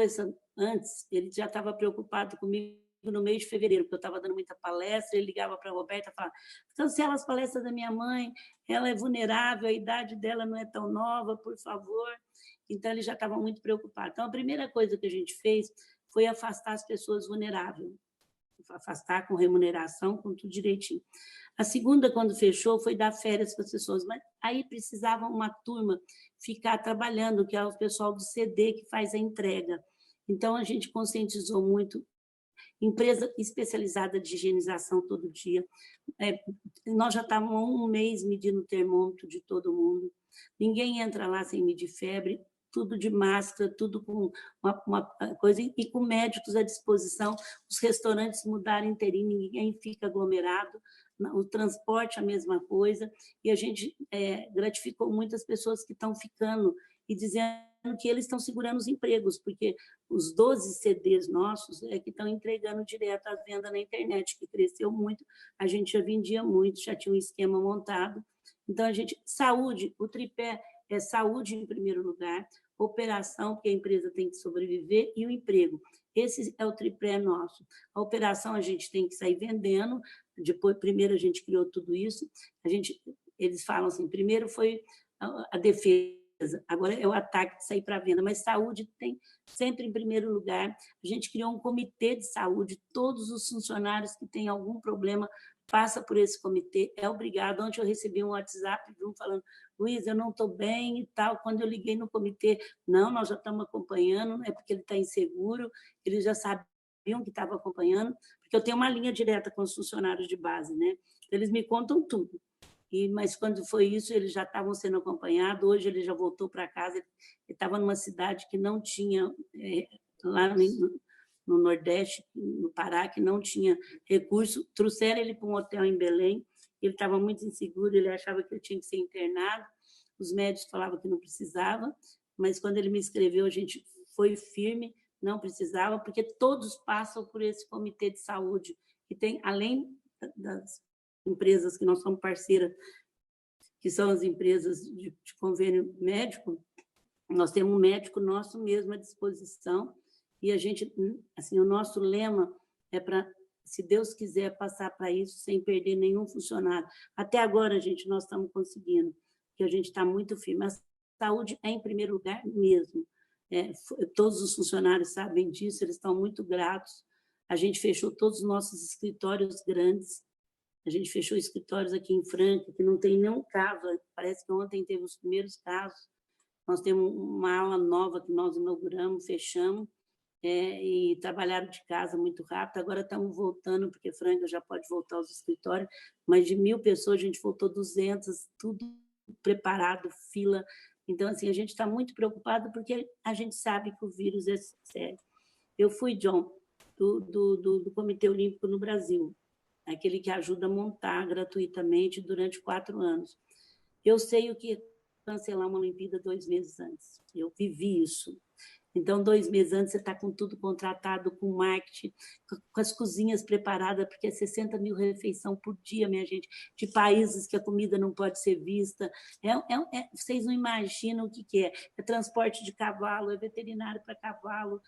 antes, ele já estava preocupado comigo no mês de fevereiro, porque eu estava dando muita palestra, ele ligava para a Roberta e falava, cancela as palestras da minha mãe, ela é vulnerável, a idade dela não é tão nova, por favor. Então, ele já estava muito preocupado. Então, a primeira coisa que a gente fez foi afastar as pessoas vulneráveis, afastar com remuneração, com tudo direitinho. A segunda, quando fechou, foi dar férias para as pessoas, mas aí precisava uma turma ficar trabalhando, que é o pessoal do CD que faz a entrega. Então, a gente conscientizou muito, empresa especializada de higienização todo dia. Nós já estávamos há 1 mês medindo o termômetro de todo mundo, ninguém entra lá sem medir febre, tudo de máscara, tudo com uma coisa, e com médicos à disposição, os restaurantes mudaram inteirinho, ninguém fica aglomerado, o transporte a mesma coisa, e a gente gratificou muitas pessoas que estão ficando e dizendo que eles estão segurando os empregos, porque os 12 CDs nossos que estão entregando direto à venda na internet, que cresceu muito, a gente já vendia muito, já tinha um esquema montado. Então, saúde, o tripé é saúde em primeiro lugar, operação, porque a empresa tem que sobreviver, e o emprego. Esse é o tripé nosso. A operação a gente tem que sair vendendo, depois, primeiro a gente criou tudo isso, eles falam assim, primeiro foi a defesa, agora é o ataque de sair para a venda, mas saúde tem sempre em primeiro lugar. A gente criou um comitê de saúde, todos os funcionários que têm algum problema passa por esse comitê, é obrigado. Ontem eu recebi um WhatsApp de um falando, Luiz, eu não estou bem e tal. Quando eu liguei no comitê, não, nós já estamos acompanhando, é porque ele está inseguro, eles já sabiam que estava acompanhando, porque eu tenho uma linha direta com os funcionários de base, né? Eles me contam tudo. Mas quando foi isso, eles já estavam sendo acompanhados. Hoje ele já voltou para casa, ele estava numa cidade que não tinha, lá no Nordeste, no Pará, que não tinha recurso. Trouxeram ele para um hotel em Belém, ele estava muito inseguro, ele achava que ele tinha que ser internado, os médicos falavam que não precisava, mas quando ele me escreveu, a gente foi firme, não precisava, porque todos passam por esse comitê de saúde, que tem, além das empresas que nós somos parceiras, que são as empresas de convênio médico, nós temos um médico nosso mesmo à disposição, e a gente, assim, o nosso lema é para, se Deus quiser, passar para isso sem perder nenhum funcionário. Até agora, gente, nós estamos conseguindo, porque a gente está muito firme. A saúde é em primeiro lugar mesmo. Todos os funcionários sabem disso, eles estão muito gratos. A gente fechou todos os nossos escritórios grandes, a gente fechou escritórios aqui em Franca, que não tem nenhum caso, parece que ontem teve os primeiros casos. Nós temos uma ala nova que nós inauguramos, fechamos, e trabalharam de casa muito rápido. Agora estamos voltando, porque Franca já pode voltar aos escritórios, mas de 1.000 pessoas a gente voltou 200, tudo preparado, fila. Então, assim, a gente está muito preocupado porque a gente sabe que o vírus é sério. Eu fui, John, do Comitê Olímpico no Brasil, aquele que ajuda a montar gratuitamente durante 4 anos. Eu sei o que é cancelar uma Olimpíada 2 meses antes. Eu vivi isso. Então, 2 meses antes, você está com tudo contratado, com marketing, com as cozinhas preparadas, porque é 60 mil refeições por dia, minha gente, de países que a comida não pode ser vista. Vocês não imaginam o que é. É transporte de cavalo, é veterinário para cavalo.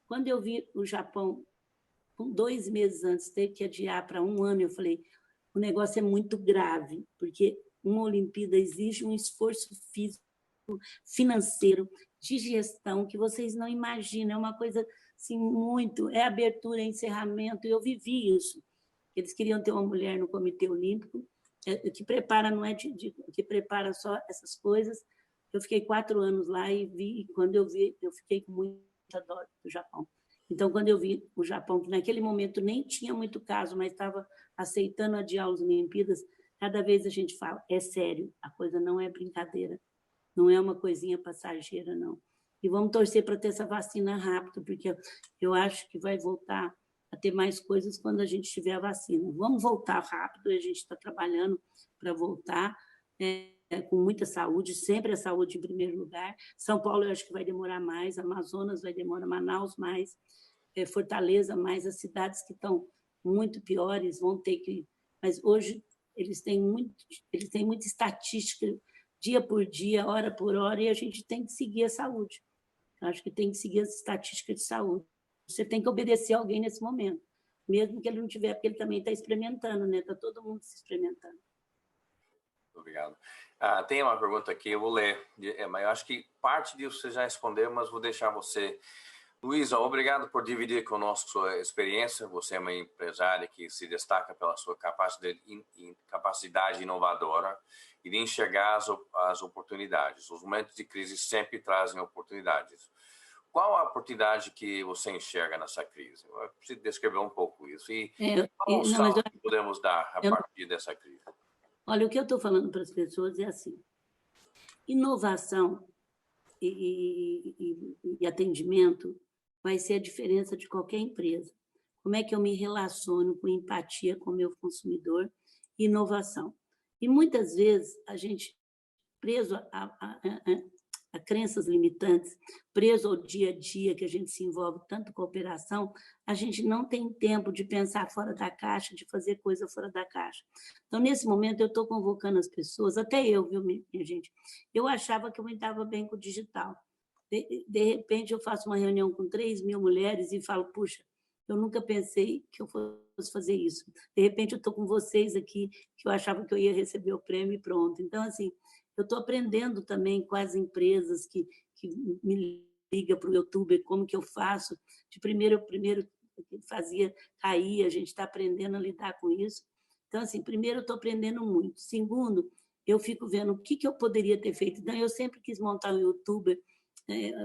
Quando eu vi o Japão, com 2 meses antes, ter que adiar para 1 ano, eu falei, o negócio é muito grave, porque uma Olimpíada exige um esforço físico, financeiro, de gestão, que vocês não imaginam, é uma coisa assim, muito, é abertura, é encerramento, e eu vivi isso. Eles queriam ter uma mulher no Comitê Olímpico, que prepara, não é que prepara só essas coisas. Eu fiquei 4 anos lá e quando eu vi, eu fiquei com muita dó do Japão. Então, quando eu vi o Japão, que naquele momento nem tinha muito caso, mas estava aceitando adiar as Olimpíadas, cada vez a gente fala, é sério, a coisa não é brincadeira, não é uma coisinha passageira, não. E vamos torcer para ter essa vacina rápido, porque eu acho que vai voltar a ter mais coisas quando a gente tiver a vacina. Vamos voltar rápido, a gente está trabalhando para voltar, com muita saúde, sempre a saúde em primeiro lugar. São Paulo eu acho que vai demorar mais, Amazonas vai demorar, Manaus mais, Fortaleza mais, as cidades que estão muito piores vão ter que... Mas hoje eles têm muita estatística, dia por dia, hora por hora, e a gente tem que seguir a saúde. Eu acho que tem que seguir as estatísticas de saúde. Você tem que obedecer a alguém nesse momento, mesmo que ele não tiver, porque ele também está experimentando, né? Está todo mundo se experimentando. Obrigado. Tem uma pergunta aqui, eu vou ler, mas eu acho que parte disso você já respondeu, mas vou deixar você. Luísa, obrigado por dividir conosco sua experiência. Você é uma empresária que se destaca pela sua capacidade inovadora e de enxergar as oportunidades. Os momentos de crise sempre trazem oportunidades. Qual a oportunidade que você enxerga nessa crise? Eu preciso descrever um pouco isso. E qual o salto que podemos dar a partir dessa crise? Olha, o que eu estou falando para as pessoas é assim, inovação e atendimento vai ser a diferença de qualquer empresa. Como é que eu me relaciono com empatia com o meu consumidor e inovação? E muitas vezes a gente, preso a crenças limitantes, preso ao dia a dia, que a gente se envolve tanto com a operação, a gente não tem tempo de pensar fora da caixa, de fazer coisa fora da caixa. Então, nesse momento, eu estou convocando as pessoas, até eu, viu, minha gente? Eu achava que eu me dava bem com o digital. De repente, eu faço uma reunião com 3.000 mulheres e falo, puxa, eu nunca pensei que eu fosse fazer isso. De repente, eu estou com vocês aqui, que eu achava que eu ia receber o prêmio e pronto. Então, assim, eu estou aprendendo também com as empresas que me ligam para o YouTube, como que eu faço. De primeiro fazia cair, a gente está aprendendo a lidar com isso. Então, assim, primeiro, eu estou aprendendo muito. Segundo, eu fico vendo o que eu poderia ter feito. Então, eu sempre quis montar um YouTube.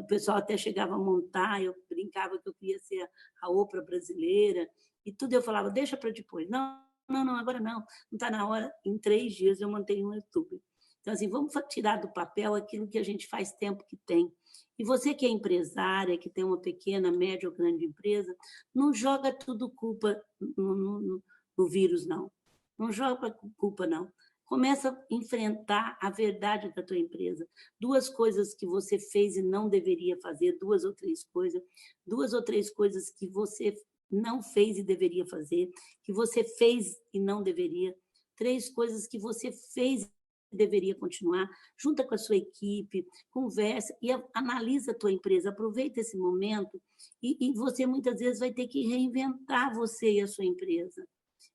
O pessoal até chegava a montar, eu brincava que eu queria ser a Oprah brasileira, e tudo eu falava, deixa para depois. Não, agora não está na hora. Em 3 dias eu montei um YouTube. Então, assim, vamos tirar do papel aquilo que a gente faz tempo que tem. E você que é empresária, que tem uma pequena, média ou grande empresa, não joga tudo culpa no vírus, não. Não joga culpa, não. Começa a enfrentar a verdade da tua empresa. 2 coisas que você fez e não deveria fazer, 2 ou 3 coisas, 2 ou 3 coisas que você não fez e deveria fazer, que você fez e não deveria, 3 coisas que você fez e deveria continuar, junta com a sua equipe, conversa e analisa a tua empresa, aproveita esse momento e você muitas vezes vai ter que reinventar você e a sua empresa.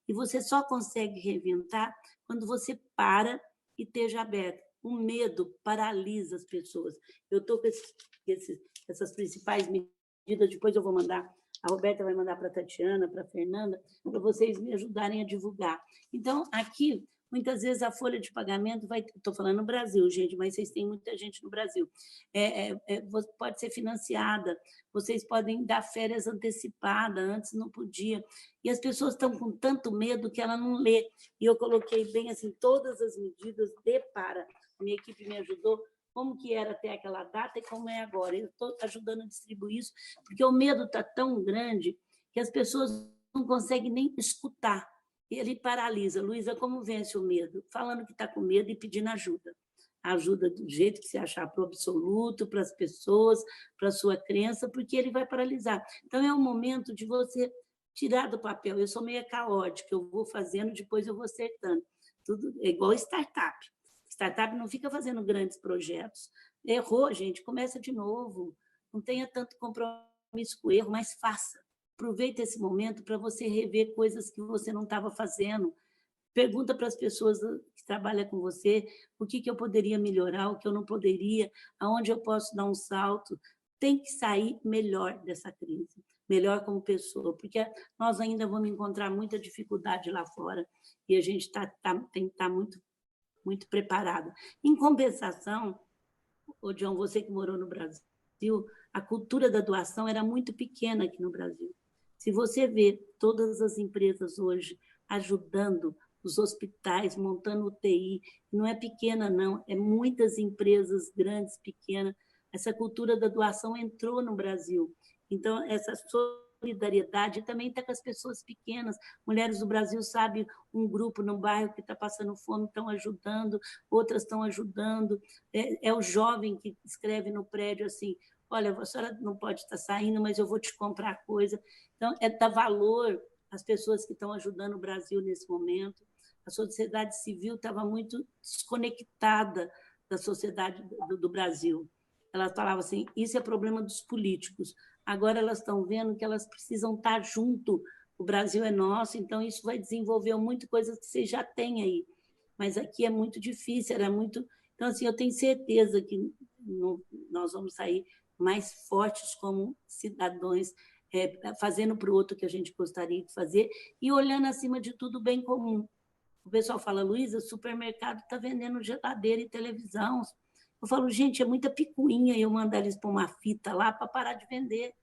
E você só consegue reinventar quando você para e esteja aberto. O medo paralisa as pessoas. Eu estou com essas principais medidas, depois eu vou mandar, a Roberta vai mandar para a Tatiana, para a Fernanda, para vocês me ajudarem a divulgar. Então, aqui, muitas vezes a folha de pagamento vai... Estou falando no Brasil, gente, mas vocês têm muita gente no Brasil. Pode ser financiada, vocês podem dar férias antecipadas, antes não podia. E as pessoas estão com tanto medo que ela não lê. E eu coloquei bem assim, todas as medidas a minha equipe me ajudou, como que era até aquela data e como é agora. Eu estou ajudando a distribuir isso, porque o medo está tão grande que as pessoas não conseguem nem escutar. Ele paralisa. Luísa, como vence o medo? Falando que está com medo e pedindo ajuda. Ajuda do jeito que você achar, para o absoluto, para as pessoas, para a sua crença, porque ele vai paralisar. Então, é um momento de você tirar do papel. Eu sou meio caótica, eu vou fazendo, depois eu vou acertando. Tudo é igual startup. Startup não fica fazendo grandes projetos. Errou, gente, começa de novo. Não tenha tanto compromisso com o erro, mas faça. Aproveita esse momento para você rever coisas que você não estava fazendo. Pergunta para as pessoas que trabalham com você o que eu poderia melhorar, o que eu não poderia, aonde eu posso dar um salto. Tem que sair melhor dessa crise, melhor como pessoa, porque nós ainda vamos encontrar muita dificuldade lá fora e a gente tem que estar muito preparado. Em compensação, John, você que morou no Brasil, a cultura da doação era muito pequena aqui no Brasil. Se você vê todas as empresas hoje ajudando os hospitais, montando UTI, não é pequena, não, é muitas empresas grandes, pequenas. Essa cultura da doação entrou no Brasil. Então, essa solidariedade também está com as pessoas pequenas. Mulheres do Brasil, sabe, um grupo no bairro que está passando fome, estão ajudando, outras estão ajudando. É o jovem que escreve no prédio assim, olha, a senhora não pode estar saindo, mas eu vou te comprar coisa. Então, dar valor às pessoas que estão ajudando o Brasil nesse momento. A sociedade civil estava muito desconectada da sociedade do Brasil. Elas falavam assim, isso é problema dos políticos. Agora elas estão vendo que elas precisam estar junto. O Brasil é nosso, então isso vai desenvolver muita coisa que você já tem aí. Mas aqui é muito difícil, era muito... Então, assim, eu tenho certeza que nós vamos sair mais fortes como cidadãos, fazendo para o outro o que a gente gostaria de fazer e olhando, acima de tudo, o bem comum. O pessoal fala, Luísa, o supermercado está vendendo geladeira e televisão. Eu falo, gente, é muita picuinha eu mandar eles para uma fita lá para parar de vender.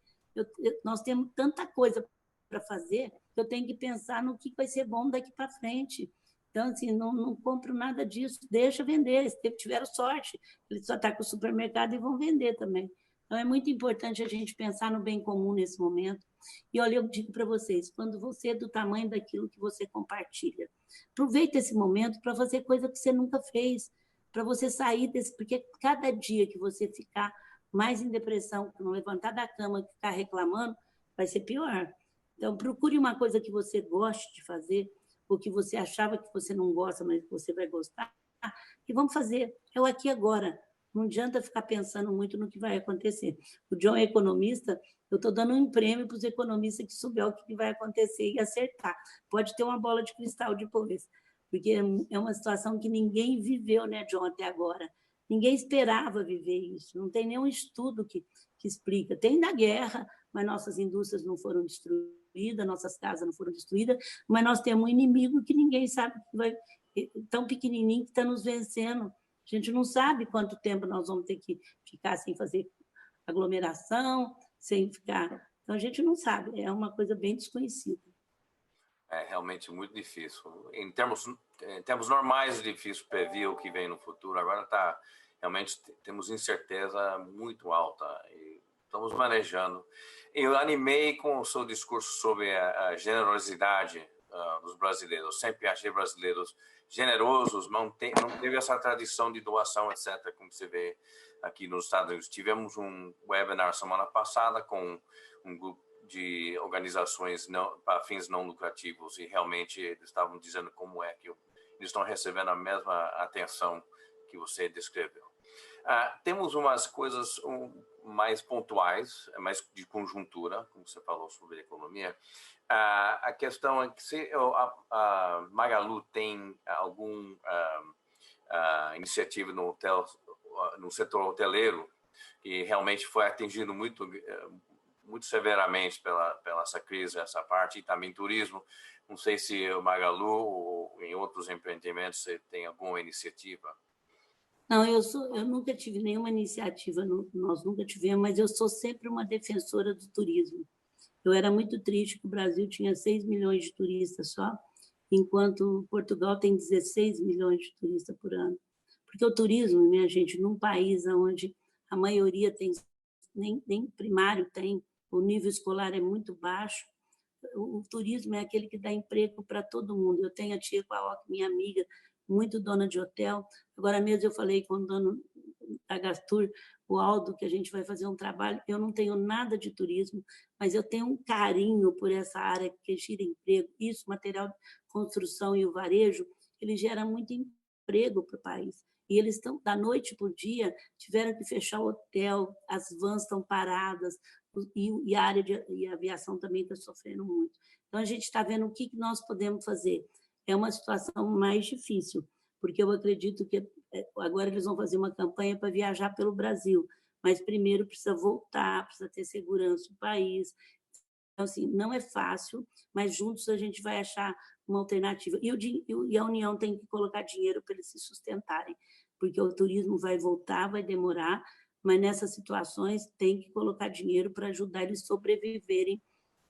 Nós temos tanta coisa para fazer que eu tenho que pensar no que vai ser bom daqui para frente. Então, assim, não compro nada disso, deixa vender. Se tiveram sorte, eles só estão com o supermercado e vão vender também. Então, é muito importante a gente pensar no bem comum nesse momento. E olha, eu digo para vocês, quando você é do tamanho daquilo que você compartilha, aproveita esse momento para fazer coisa que você nunca fez. para você sair desse... Porque cada dia que você ficar mais em depressão, não levantar da cama, ficar reclamando, vai ser pior. Então, procure uma coisa que você goste de fazer, ou que você achava que você não gosta, mas que você vai gostar, e vamos fazer. É o aqui e agora. Não adianta ficar pensando muito no que vai acontecer. O John é economista, eu estou dando um prêmio para os economistas que souber o que vai acontecer e acertar. Pode ter uma bola de cristal depois, porque é uma situação que ninguém viveu, né, John, até agora. Ninguém esperava viver isso. Não tem nenhum estudo que explica. Tem da guerra, mas nossas indústrias não foram destruídas, nossas casas não foram destruídas, mas nós temos um inimigo que ninguém sabe que vai... tão pequenininho que está nos vencendo. A gente não sabe quanto tempo nós vamos ter que ficar sem fazer aglomeração, sem ficar... Então, a gente não sabe, é uma coisa bem desconhecida. É realmente muito difícil. Em termos normais, é difícil prever o que vem no futuro. Agora realmente temos incerteza muito alta e estamos manejando. Eu animei com o seu discurso sobre a generosidade dos brasileiros. Eu sempre achei brasileiros generosos, não teve essa tradição de doação, etc., como você vê aqui nos Estados Unidos. Tivemos um webinar semana passada com um grupo de organizações para fins não lucrativos e realmente eles estavam dizendo como é que eles estão recebendo a mesma atenção que você descreveu. Temos umas coisas mais pontuais, mais de conjuntura, como você falou sobre a economia. A questão é que se a Magalu tem alguma iniciativa no setor hoteleiro, que realmente foi atingido muito severamente pela essa crise, essa parte, e também turismo. Não sei se o Magalu ou em outros empreendimentos você tem alguma iniciativa. Não, eu nunca tive nenhuma iniciativa, nós nunca tivemos, mas eu sou sempre uma defensora do turismo. Eu era muito triste que o Brasil tinha 6 milhões de turistas só, enquanto Portugal tem 16 milhões de turistas por ano. Porque o turismo, minha gente, num país onde a maioria tem, nem primário tem, o nível escolar é muito baixo, o turismo é aquele que dá emprego para todo mundo. Eu tenho a tia Paoca, minha amiga, muito dona de hotel. Agora mesmo eu falei com o dono da Gastur, o Aldo, que a gente vai fazer um trabalho. Eu não tenho nada de turismo, mas eu tenho um carinho por essa área que gira emprego. Isso, material de construção e o varejo, ele gera muito emprego para o país. E eles estão, da noite para o dia, tiveram que fechar o hotel, as vans estão paradas, e a área de aviação também está sofrendo muito. Então, a gente está vendo o que nós podemos fazer. É uma situação mais difícil, porque eu acredito que agora eles vão fazer uma campanha para viajar pelo Brasil, mas primeiro precisa voltar, precisa ter segurança no país. Então, assim, não é fácil, mas juntos a gente vai achar uma alternativa. E a União tem que colocar dinheiro para eles se sustentarem, porque o turismo vai voltar, vai demorar, mas nessas situações tem que colocar dinheiro para ajudar eles a sobreviverem,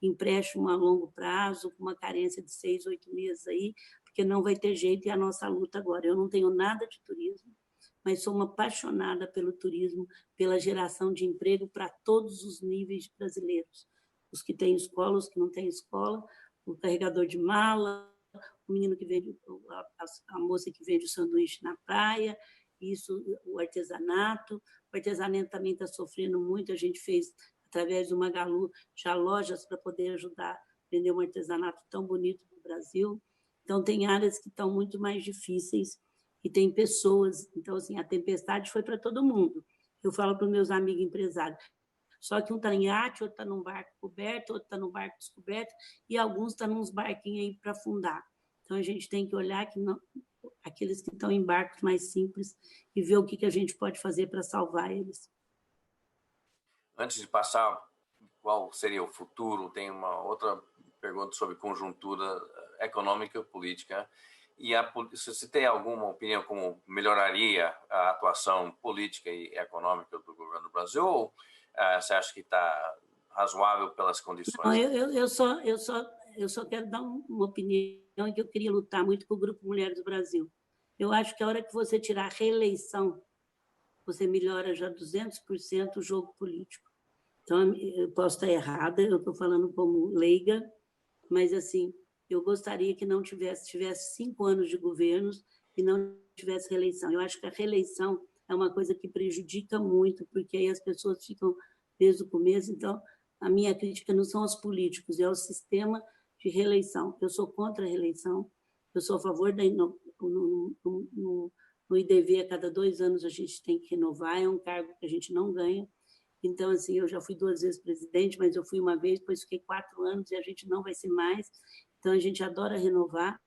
empréstimo a longo prazo, com uma carência de 6, 8 meses aí, porque não vai ter jeito, e é a nossa luta agora. Eu não tenho nada de turismo, mas sou uma apaixonada pelo turismo, pela geração de emprego para todos os níveis brasileiros. Os que têm escola, os que não têm escola, o carregador de mala, o menino que vende, a moça que vende o sanduíche na praia, isso, o artesanato também está sofrendo muito. A gente fez, através do Magalu, já lojas para poder ajudar a vender um artesanato tão bonito no Brasil. Então, tem áreas que estão muito mais difíceis e tem pessoas. Então, assim, a tempestade foi para todo mundo. Eu falo para os meus amigos empresários, só que um está em iate, outro está num barco coberto, outro está num barco descoberto, e alguns estão nos barquinhos aí para afundar. Então, a gente tem que olhar que não, aqueles que estão em barcos mais simples e ver o que a gente pode fazer para salvar eles. Antes de passar qual seria o futuro, tem uma outra pergunta sobre conjuntura econômica e política. E se você tem alguma opinião como melhoraria a atuação política e econômica do governo do Brasil, ou você acha que está razoável pelas condições? Não, eu só quero dar uma opinião que eu queria lutar muito com o Grupo Mulheres do Brasil. Eu acho que a hora que você tirar a reeleição, você melhora já 200% o jogo político. Então, eu posso estar errada, eu estou falando como leiga, mas, assim, eu gostaria que não tivesse 5 anos de governos e não tivesse reeleição. Eu acho que a reeleição é uma coisa que prejudica muito, porque aí as pessoas ficam desde o começo. Então, a minha crítica não são aos políticos, é ao sistema de reeleição. Eu sou contra a reeleição, eu sou a favor da no IDV, a cada 2 anos a gente tem que renovar, é um cargo que a gente não ganha. Então, assim, eu já fui 2 vezes presidente, mas eu fui uma vez, depois fiquei 4 anos e a gente não vai ser mais. Então, a gente adora renovar.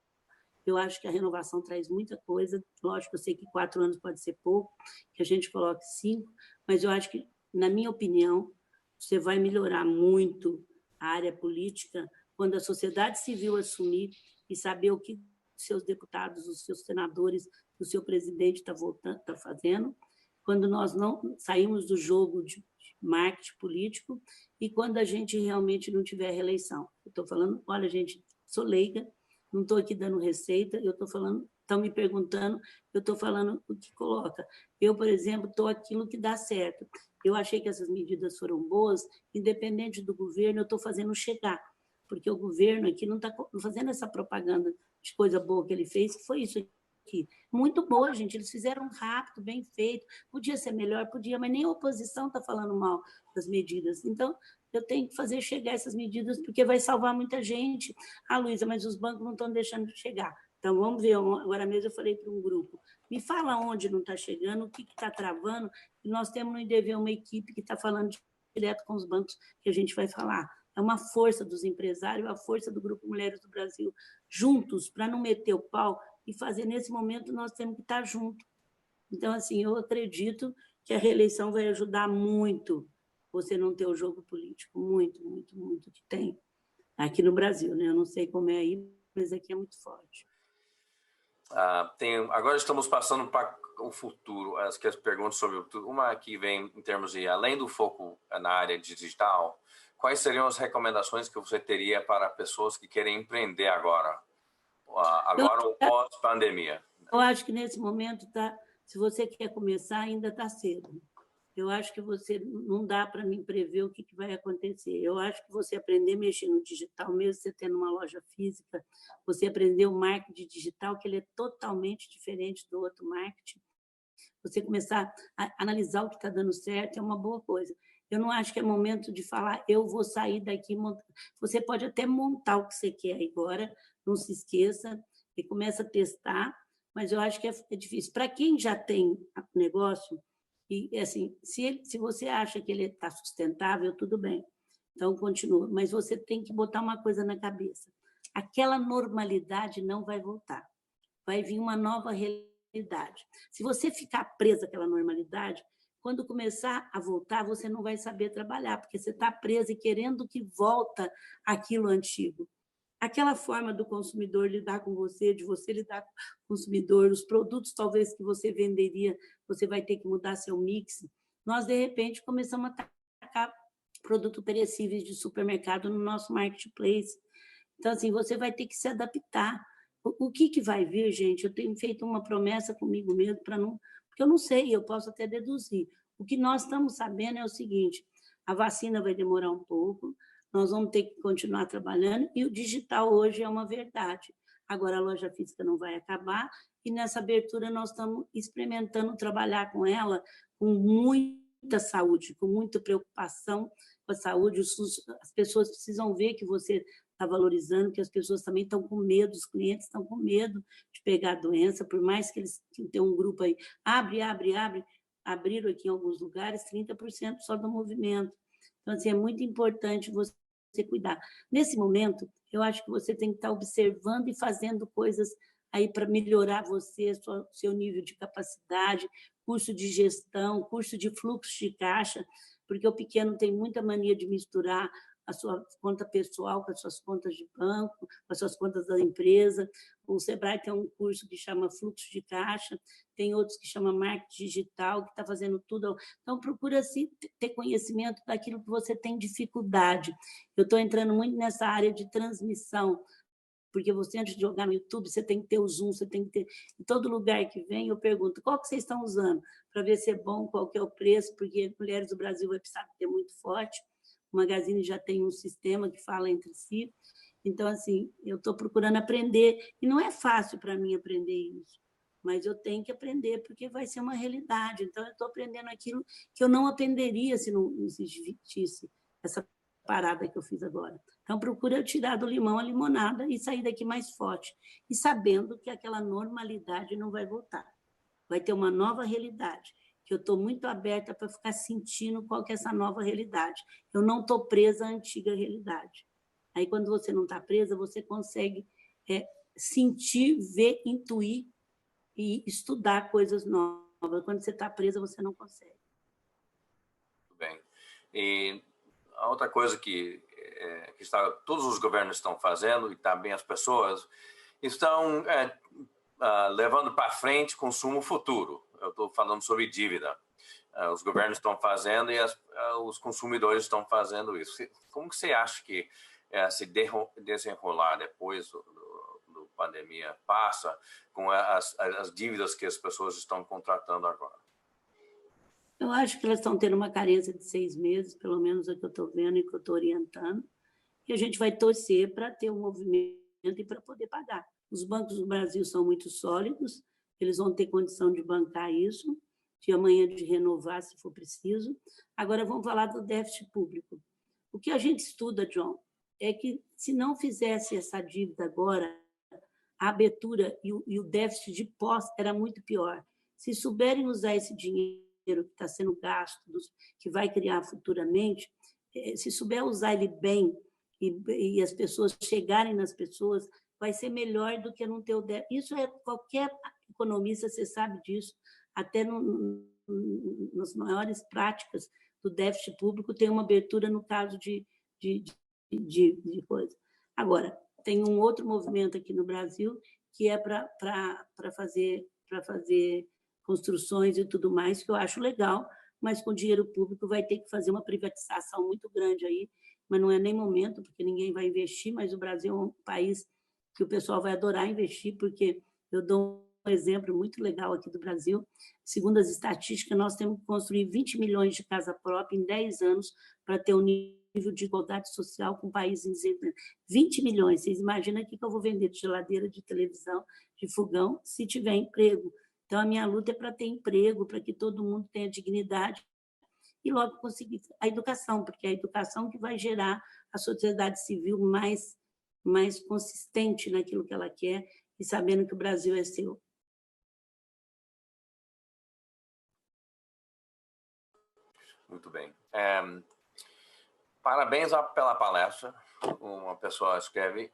Eu acho que a renovação traz muita coisa. Lógico, eu sei que 4 anos pode ser pouco, que a gente coloque 5, mas eu acho que, na minha opinião, você vai melhorar muito a área política quando a sociedade civil assumir e saber o que os seus deputados, os seus senadores, o seu presidente está fazendo, quando nós não saímos do jogo de marketing político e quando a gente realmente não tiver reeleição. Eu estou falando, olha, gente, sou leiga, não estou aqui dando receita, eu estou falando, estão me perguntando, eu estou falando o que coloca. Eu, por exemplo, estou aquilo que dá certo. Eu achei que essas medidas foram boas, independente do governo, eu estou fazendo chegar, porque o governo aqui não está fazendo essa propaganda de coisa boa que ele fez, que foi isso aqui. Muito boa, gente, eles fizeram rápido, bem feito, podia ser melhor, podia, mas nem a oposição está falando mal das medidas. Então, eu tenho que fazer chegar essas medidas, porque vai salvar muita gente. Ah, Luísa, mas os bancos não estão deixando de chegar. Então, vamos ver, agora mesmo eu falei para um grupo, me fala onde não está chegando, o que está travando, e nós temos no IDV uma equipe que está falando direto com os bancos, que a gente vai falar. É uma força dos empresários, a força do Grupo Mulheres do Brasil, juntos, para não meter o pau e fazer, nesse momento, nós temos que estar juntos. Então, assim, eu acredito que a reeleição vai ajudar muito você não ter o jogo político, muito, muito, muito, que tem aqui no Brasil, né? Eu não sei como é aí, mas aqui é muito forte. Agora estamos passando para o futuro, as perguntas sobre o futuro. Uma que vem em termos de, além do foco na área digital, quais seriam as recomendações que você teria para pessoas que querem empreender agora ou pós-pandemia? Eu acho que nesse momento, se você quer começar, ainda está cedo. Eu acho que não dá para mim prever o que vai acontecer. Eu acho que você aprender a mexer no digital, mesmo você tendo uma loja física, você aprender o marketing digital, que ele é totalmente diferente do outro marketing. Você começar a analisar o que está dando certo é uma boa coisa. Eu não acho que é momento de falar, eu vou sair daqui. Você pode até montar o que você quer agora, não se esqueça, e começa a testar, mas eu acho que é difícil. Para quem já tem negócio, e assim, se você acha que ele está sustentável, tudo bem, então continua. Mas você tem que botar uma coisa na cabeça: aquela normalidade não vai voltar, vai vir uma nova realidade. Se você ficar presa àquela normalidade, quando começar a voltar, você não vai saber trabalhar, porque você está presa e querendo que volta aquilo antigo. Aquela forma do consumidor lidar com você, de você lidar com o consumidor, os produtos talvez que você venderia, você vai ter que mudar seu mix. Nós, de repente, começamos a atacar produtos perecíveis de supermercado no nosso marketplace. Então, assim, você vai ter que se adaptar. O que vai vir, gente? Eu tenho feito uma promessa comigo mesmo, porque eu não sei, eu posso até deduzir. O que nós estamos sabendo é o seguinte: a vacina vai demorar um pouco, nós vamos ter que continuar trabalhando, e o digital hoje é uma verdade. Agora, a loja física não vai acabar, e nessa abertura nós estamos experimentando trabalhar com ela com muita saúde, com muita preocupação com a saúde. As pessoas precisam ver que você está valorizando, que as pessoas também estão com medo, os clientes estão com medo de pegar a doença, por mais que eles tenham um grupo aí, abriram aqui em alguns lugares 30% só do movimento. Então, assim, é muito importante você cuidar. Nesse momento, eu acho que você tem que estar observando e fazendo coisas aí para melhorar seu nível de capacidade, curso de gestão, curso de fluxo de caixa, porque o pequeno tem muita mania de misturar a sua conta pessoal com as suas contas de banco, com as suas contas da empresa. O Sebrae tem um curso que chama Fluxo de Caixa, tem outros que chama Marketing Digital, que está fazendo tudo. Então, procura ter conhecimento daquilo que você tem dificuldade. Eu estou entrando muito nessa área de transmissão, porque você, antes de jogar no YouTube, você tem que ter o Zoom, você tem que ter... Em todo lugar que vem, eu pergunto, qual que vocês estão usando? Para ver se é bom, qual que é o preço, porque Mulheres do Brasil vai precisar ter muito forte. O Magazine já tem um sistema que fala entre si. Então, assim, eu estou procurando aprender, e não é fácil para mim aprender isso. mas eu tenho que aprender porque vai ser uma realidade. Então, eu estou aprendendo aquilo que eu não aprenderia se não existisse essa parada que eu fiz agora. Então, procura tirar do limão a limonada e sair daqui mais forte, e sabendo que aquela normalidade não vai voltar. Vai ter uma nova realidade, que eu estou muito aberta para ficar sentindo qual que é essa nova realidade. Eu não estou presa à antiga realidade. Aí, quando você não está presa, você consegue sentir, ver, intuir e estudar coisas novas. Quando você está presa, você não consegue. Muito bem. E a outra coisa que todos os governos estão fazendo, e também as pessoas, estão levando para frente consumo futuro. Eu estou falando sobre dívida. Os governos estão fazendo e os consumidores estão fazendo isso. Como que você acha que se desenrolar depois do pandemia passa com as dívidas que as pessoas estão contratando agora? Eu acho que elas estão tendo uma carência de 6 meses, pelo menos é o que eu estou vendo e que eu estou orientando, e a gente vai torcer para ter um movimento e para poder pagar. Os bancos do Brasil são muito sólidos, eles vão ter condição de bancar isso, de amanhã de renovar, se for preciso. Agora, vamos falar do déficit público. O que a gente estuda, John, é que se não fizesse essa dívida agora, a abertura e o déficit de pós era muito pior. Se souberem usar esse dinheiro que está sendo gasto, que vai criar futuramente, se souber usar ele bem e as pessoas chegarem nas pessoas, vai ser melhor do que não ter o déficit. Isso qualquer economista, você sabe disso, até nas maiores práticas do déficit público tem uma abertura no caso de coisa. Agora, tem um outro movimento aqui no Brasil que é para fazer construções e tudo mais, que eu acho legal, mas com dinheiro público vai ter que fazer uma privatização muito grande aí, mas não é nem momento, porque ninguém vai investir, mas o Brasil é um país que o pessoal vai adorar investir, porque eu dou um exemplo muito legal aqui do Brasil. Segundo as estatísticas, nós temos que construir 20 milhões de casa própria em 10 anos para ter um nível de igualdade social com o país em desenvolvimento. 20 milhões, vocês imaginam o que eu vou vender de geladeira, de televisão, de fogão, se tiver emprego. Então, a minha luta é para ter emprego, para que todo mundo tenha dignidade e logo conseguir a educação, porque é a educação que vai gerar a sociedade civil mais consistente naquilo que ela quer e sabendo que o Brasil é seu. Muito bem. Parabéns pela palestra. Uma pessoa escreve: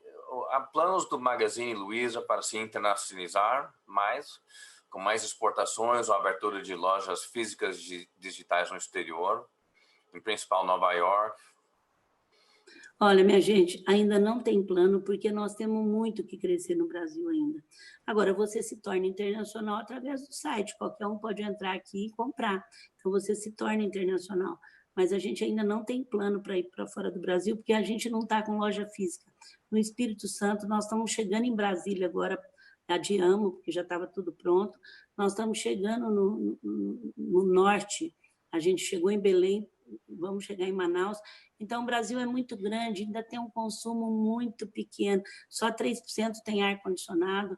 há planos do Magazine Luiza para se internacionalizar mais, com mais exportações ou abertura de lojas físicas digitais no exterior, em principal Nova York? Olha, minha gente, ainda não tem plano, porque nós temos muito que crescer no Brasil ainda. Agora, você se torna internacional através do site, qualquer um pode entrar aqui e comprar. Então, você se torna internacional. Mas a gente ainda não tem plano para ir para fora do Brasil, porque a gente não está com loja física. No Espírito Santo, nós estamos chegando em Brasília agora, adiamos, porque já estava tudo pronto. Nós estamos chegando no norte, a gente chegou em Belém, vamos chegar em Manaus. Então, o Brasil é muito grande, ainda tem um consumo muito pequeno, só 3% tem ar-condicionado,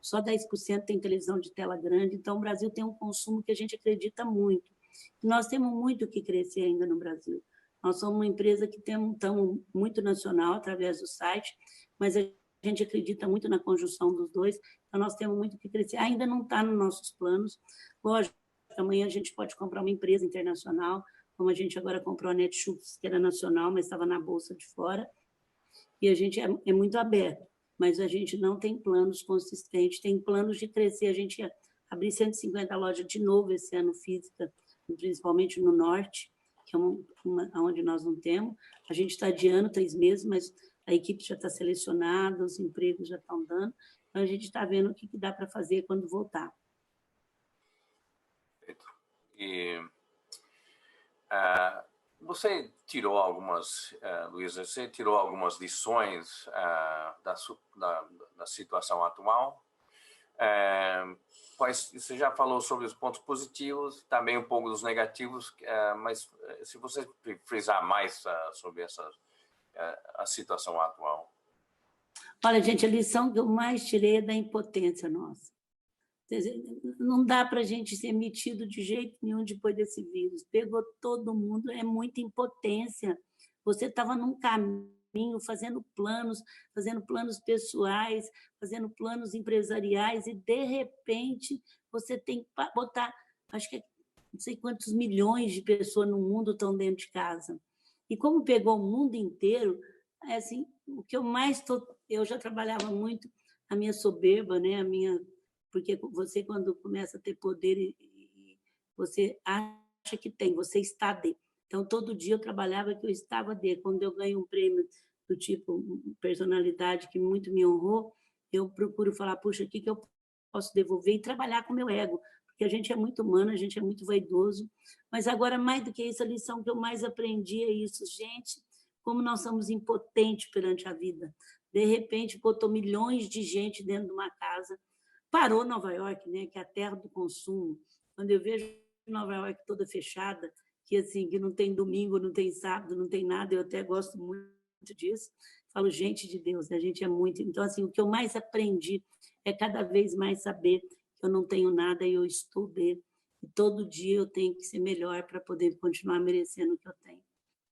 só 10% tem televisão de tela grande, então o Brasil tem um consumo que a gente acredita muito. Nós temos muito que crescer ainda no Brasil. Nós somos uma empresa que estamos muito nacional através do site, mas a gente acredita muito na conjunção dos dois, então nós temos muito que crescer. Ainda não está nos nossos planos. Lógico, amanhã a gente pode comprar uma empresa internacional, como a gente agora comprou a Netshoes, que era nacional, mas estava na bolsa de fora, e a gente é muito aberto, mas a gente não tem planos consistentes, tem planos de crescer, a gente ia abrir 150 lojas de novo esse ano física, principalmente no norte, que é onde nós não temos. A gente está adiando 3 meses, mas a equipe já está selecionada, os empregos já estão dando, então a gente está vendo o que dá para fazer quando voltar. E você tirou algumas, Luiza, você tirou algumas lições da situação atual? Você já falou sobre os pontos positivos, também um pouco dos negativos, mas se você frisar mais sobre a situação atual. Olha, gente, a lição que eu mais tirei é da impotência nossa. Não dá para a gente ser emitido de jeito nenhum depois desse vírus. Pegou todo mundo, é muita impotência. Você estava num caminho, fazendo planos pessoais, fazendo planos empresariais, e, de repente, você tem que botar, acho que não sei quantos milhões de pessoas no mundo estão dentro de casa. E como pegou o mundo inteiro, é assim, o que eu mais estou... Eu já trabalhava muito a minha soberba, né? Porque você, quando começa a ter poder, você acha que tem, você está dentro. Então, todo dia eu trabalhava que eu estava dentro. Quando eu ganho um prêmio do tipo personalidade que muito me honrou, eu procuro falar, puxa, o que eu posso devolver? E trabalhar com o meu ego, porque a gente é muito humano, a gente é muito vaidoso. Mas agora, mais do que isso, a lição que eu mais aprendi é isso. Gente, como nós somos impotentes perante a vida. De repente, botou milhões de gente dentro de uma casa. Parou Nova York, né, que é a terra do consumo. Quando eu vejo Nova York toda fechada, que assim, que não tem domingo, não tem sábado, não tem nada, eu até gosto muito disso. Falo, gente de Deus, né? A gente é muito... Então, assim, o que eu mais aprendi é cada vez mais saber que eu não tenho nada e eu estou dentro. E todo dia eu tenho que ser melhor para poder continuar merecendo o que eu tenho.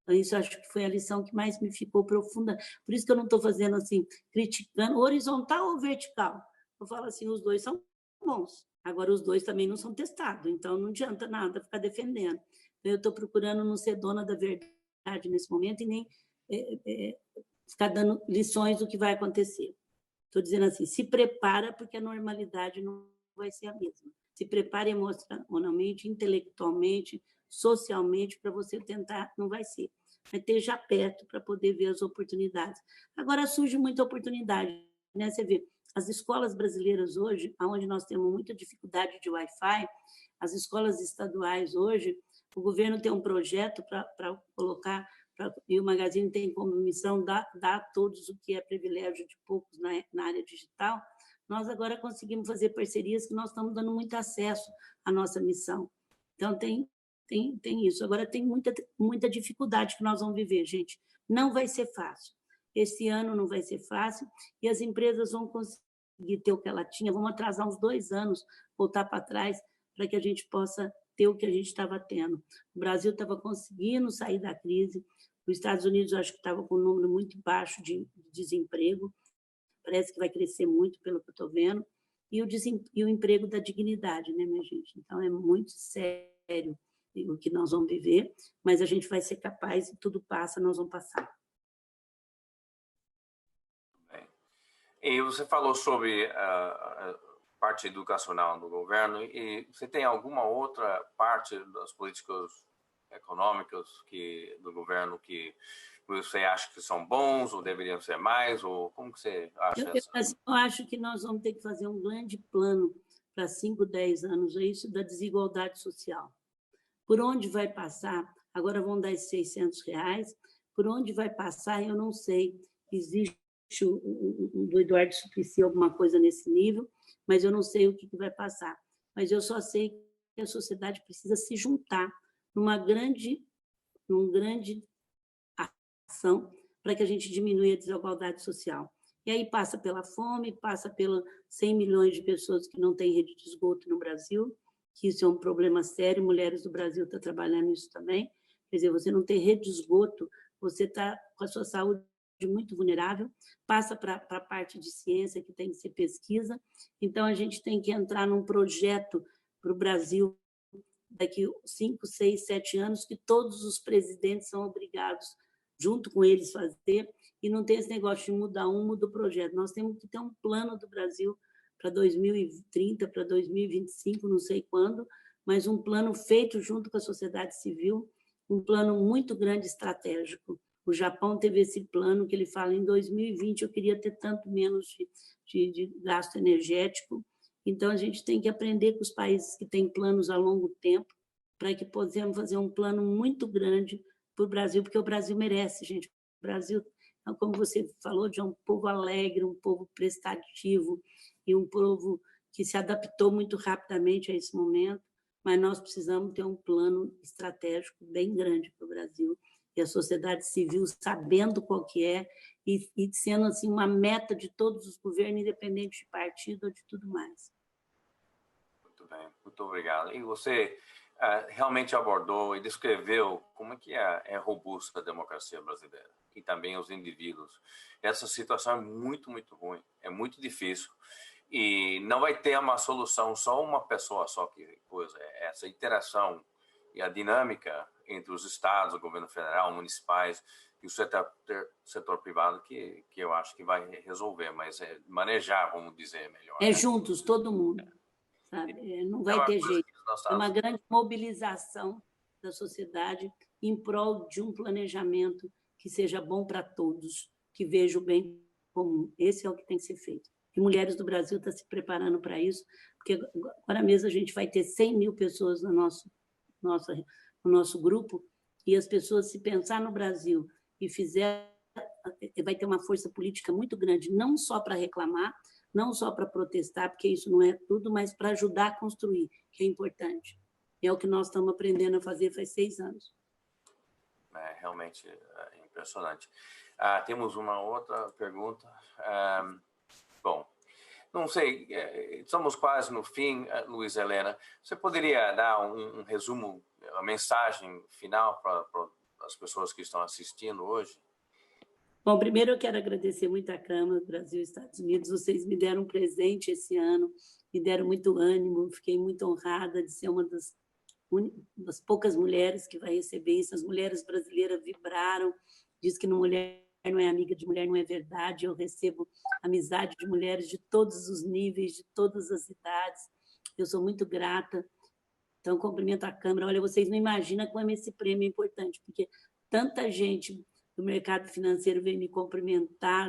Então, isso acho que foi a lição que mais me ficou profunda. Por isso que eu não estou fazendo assim, criticando horizontal ou vertical. Eu falo assim, os dois são bons. Agora, os dois também não são testados, então não adianta nada ficar defendendo. Eu estou procurando não ser dona da verdade nesse momento e nem ficar dando lições do que vai acontecer. Estou dizendo assim, se prepara, porque a normalidade não vai ser a mesma. Se prepare emocionalmente, intelectualmente, socialmente, para você tentar, não vai ser. Vai ter já perto para poder ver as oportunidades. Agora surge muita oportunidade, né? Você vê, as escolas brasileiras hoje, onde nós temos muita dificuldade de Wi-Fi, as escolas estaduais hoje, o governo tem um projeto para colocar, e o Magazine tem como missão dar a todos o que é privilégio de poucos na área digital. Nós agora conseguimos fazer parcerias que nós estamos dando muito acesso à nossa missão. Então, tem isso. Agora, tem muita dificuldade que nós vamos viver, gente. Não vai ser fácil. Esse ano não vai ser fácil e as empresas vão conseguir ter o que ela tinha, vão atrasar uns 2 anos, voltar para trás, para que a gente possa ter o que a gente estava tendo. O Brasil estava conseguindo sair da crise, os Estados Unidos, eu acho que estava com um número muito baixo de desemprego, parece que vai crescer muito, pelo que eu estou vendo, e o emprego da dignidade, né, minha gente? Então, é muito sério o que nós vamos viver, mas a gente vai ser capaz e tudo passa, nós vamos passar. Bem. E você falou sobre a parte educacional do governo, e você tem alguma outra parte das políticas econômicas do governo que você acha que são bons ou deveriam ser mais, ou como que você acha? Eu acho que nós vamos ter que fazer um grande plano para 5, 10 anos, é isso da desigualdade social. Por onde vai passar? Agora vão dar esses R$600, por onde vai passar, eu não sei. Existe do Eduardo Suplicy alguma coisa nesse nível, mas eu não sei o que vai passar. Mas eu só sei que a sociedade precisa se juntar numa grande ação para que a gente diminua a desigualdade social. E aí passa pela fome, passa pelos 100 milhões de pessoas que não têm rede de esgoto no Brasil, que isso é um problema sério, mulheres do Brasil estão trabalhando nisso também. Quer dizer, você não tem rede de esgoto, você está com a sua saúde muito vulnerável, passa para a parte de ciência, que tem que ser pesquisa. Então, a gente tem que entrar num projeto para o Brasil daqui 5, 6, 7 anos, que todos os presidentes são obrigados, junto com eles, fazer, e não tem esse negócio de mudar muda o projeto. Nós temos que ter um plano do Brasil para 2030, para 2025, não sei quando, mas um plano feito junto com a sociedade civil, um plano muito grande, estratégico. O Japão teve esse plano que ele fala, em 2020 eu queria ter tanto menos de gasto energético. Então, a gente tem que aprender com os países que têm planos a longo tempo, para que possamos fazer um plano muito grande para o Brasil, porque o Brasil merece, gente. O Brasil, como você falou, é um povo alegre, um povo prestativo e um povo que se adaptou muito rapidamente a esse momento, mas nós precisamos ter um plano estratégico bem grande para o Brasil, e a sociedade civil sabendo qual que é e sendo assim uma meta de todos os governos, independente de partido ou de tudo mais. Muito obrigado. E você realmente abordou e descreveu como é que é robusta a democracia brasileira e também os indivíduos. Essa situação é muito, muito ruim, é muito difícil e não vai ter uma solução só uma pessoa só que coisa. Essa interação e a dinâmica entre os estados, o governo federal, municipais e o setor privado que eu acho que vai resolver, mas manejar, vamos dizer, melhor. É juntos, todo mundo. Sabe? Não vai ter jeito. É uma grande mobilização da sociedade em prol de um planejamento que seja bom para todos, que veja o bem comum. Esse é o que tem que ser feito. E Mulheres do Brasil está se preparando para isso, porque agora mesmo a gente vai ter 100 mil pessoas no nosso grupo, e as pessoas, se pensar no Brasil e fizer, vai ter uma força política muito grande, não só para reclamar, não só para protestar, porque isso não é tudo, mas para ajudar a construir, que é importante. É o que nós estamos aprendendo a fazer faz 6 anos. É realmente impressionante. Temos uma outra pergunta. Bom, não sei, estamos quase no fim, Luiz Helena. Você poderia dar um resumo, uma mensagem final para as pessoas que estão assistindo hoje? Bom, primeiro eu quero agradecer muito à Câmara, Brasil e Estados Unidos. Vocês me deram um presente esse ano, me deram muito ânimo, fiquei muito honrada de ser uma das poucas mulheres que vai receber isso. As mulheres brasileiras vibraram, diz que mulher não é amiga de mulher, não é verdade. Eu recebo amizade de mulheres de todos os níveis, de todas as idades. Eu sou muito grata. Então, cumprimento a Câmara. Olha, vocês não imaginam como esse prêmio é importante, porque tanta gente do mercado financeiro veio me cumprimentar,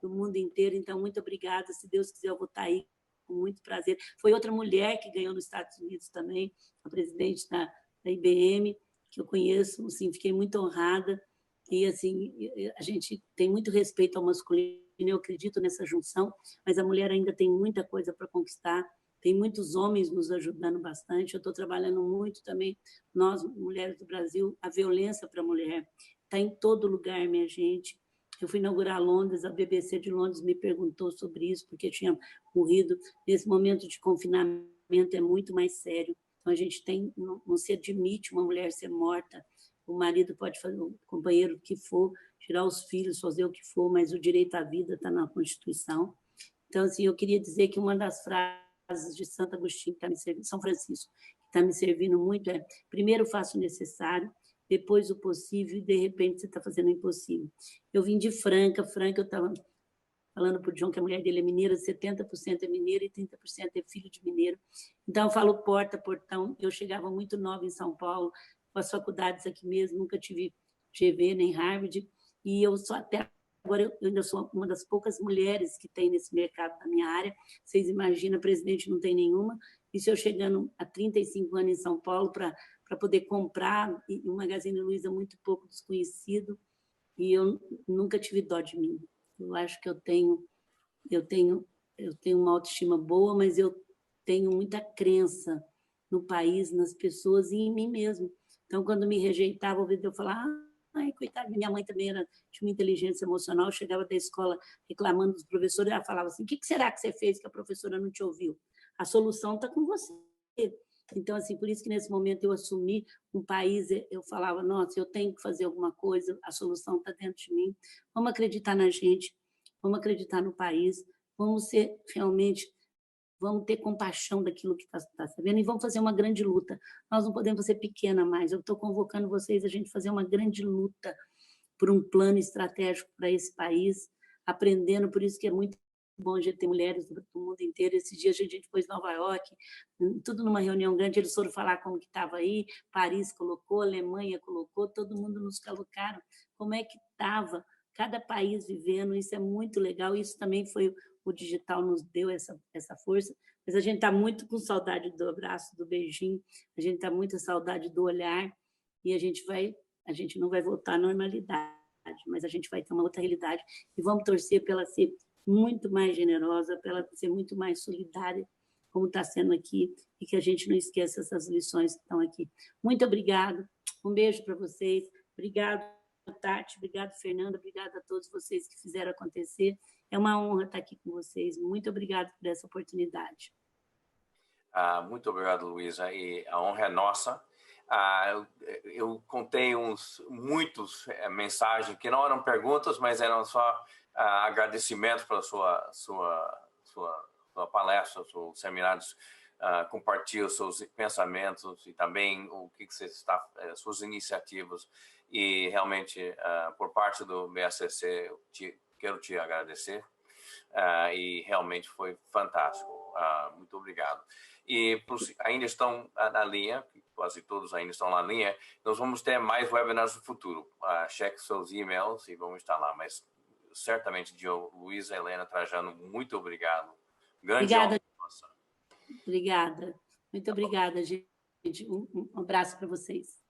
do mundo inteiro. Então, muito obrigada. Se Deus quiser, eu vou estar aí com muito prazer. Foi outra mulher que ganhou nos Estados Unidos também, a presidente da IBM, que eu conheço. Assim, fiquei muito honrada. E, assim, a gente tem muito respeito ao masculino, eu acredito nessa junção, mas a mulher ainda tem muita coisa para conquistar. Tem muitos homens nos ajudando bastante. Eu estou trabalhando muito também, nós, mulheres do Brasil, a violência para a mulher está em todo lugar, minha gente. Eu fui inaugurar Londres, a BBC de Londres me perguntou sobre isso, porque tinha morrido. Nesse momento de confinamento é muito mais sério. Então, a gente não se admite uma mulher ser morta. O marido pode fazer, o companheiro o que for, tirar os filhos, fazer o que for, mas o direito à vida está na Constituição. Então, assim, eu queria dizer que uma das frases de Santo Agostinho, que está me servindo, São Francisco, que está me servindo muito é: primeiro faço o necessário, depois o possível, e de repente você está fazendo o impossível. Eu vim de Franca, eu estava falando para o John que a mulher dele é mineira, 70% é mineira e 30% é filho de mineiro. Então, eu falo porta, portão. Eu chegava muito nova em São Paulo, com as faculdades aqui mesmo, nunca tive GV nem Harvard, e eu só até agora eu ainda sou uma das poucas mulheres que tem nesse mercado da minha área. Vocês imaginam, presidente não tem nenhuma, e se eu chegando há 35 anos em São Paulo para poder comprar, e o Magazine Luiza muito pouco desconhecido, e eu nunca tive dó de mim. Eu acho que eu tenho uma autoestima boa, mas eu tenho muita crença no país, nas pessoas e em mim mesmo. Então, quando me rejeitavam, eu falava: ai, coitada, minha mãe também tinha uma inteligência emocional, eu chegava da escola reclamando dos professores, ela falava assim: o que será que você fez que a professora não te ouviu? A solução está com você. Então, assim, por isso que nesse momento eu assumi um país, eu falava: nossa, eu tenho que fazer alguma coisa, a solução está dentro de mim, vamos acreditar na gente, vamos acreditar no país, vamos ser realmente, vamos ter compaixão daquilo que está sabendo e vamos fazer uma grande luta. Nós não podemos ser pequena mais, eu estou convocando vocês a gente fazer uma grande luta por um plano estratégico para esse país, aprendendo, por isso que é muito bom a gente ter mulheres do mundo inteiro. Esses dias a gente pôs Nova York, tudo numa reunião grande, eles foram falar como que estava aí, Paris colocou, Alemanha colocou, todo mundo nos colocaram, como é que estava, cada país vivendo, isso é muito legal, isso também foi o digital nos deu essa força, mas a gente está muito com saudade do abraço, do beijinho, a gente está muito com saudade do olhar, e a gente não vai voltar à normalidade, mas a gente vai ter uma outra realidade, e vamos torcer para ela ser muito mais generosa, para ela ser muito mais solidária, como está sendo aqui, e que a gente não esqueça essas lições que estão aqui. Muito obrigado, um beijo para vocês, obrigado, Tati, obrigado, Fernanda, obrigado a todos vocês que fizeram acontecer. É uma honra estar aqui com vocês. Muito obrigada por essa oportunidade. Muito obrigado, Luísa, e a honra é nossa. Eu contei muitos mensagens que não eram perguntas, mas eram só agradecimentos pela sua palestra, seus seminários. Compartilhe os seus pensamentos e também o que você está, suas iniciativas. E realmente, por parte do BSCC, quero te agradecer. E realmente foi fantástico. Muito obrigado. E ainda estão na linha, quase todos ainda estão na linha, nós vamos ter mais webinars no futuro. Cheque seus e-mails e vamos estar lá. Mas certamente, Luísa Helena Trajano, muito obrigado. Grande Obrigada. honra. Obrigada. Muito obrigada, gente. Um abraço para vocês.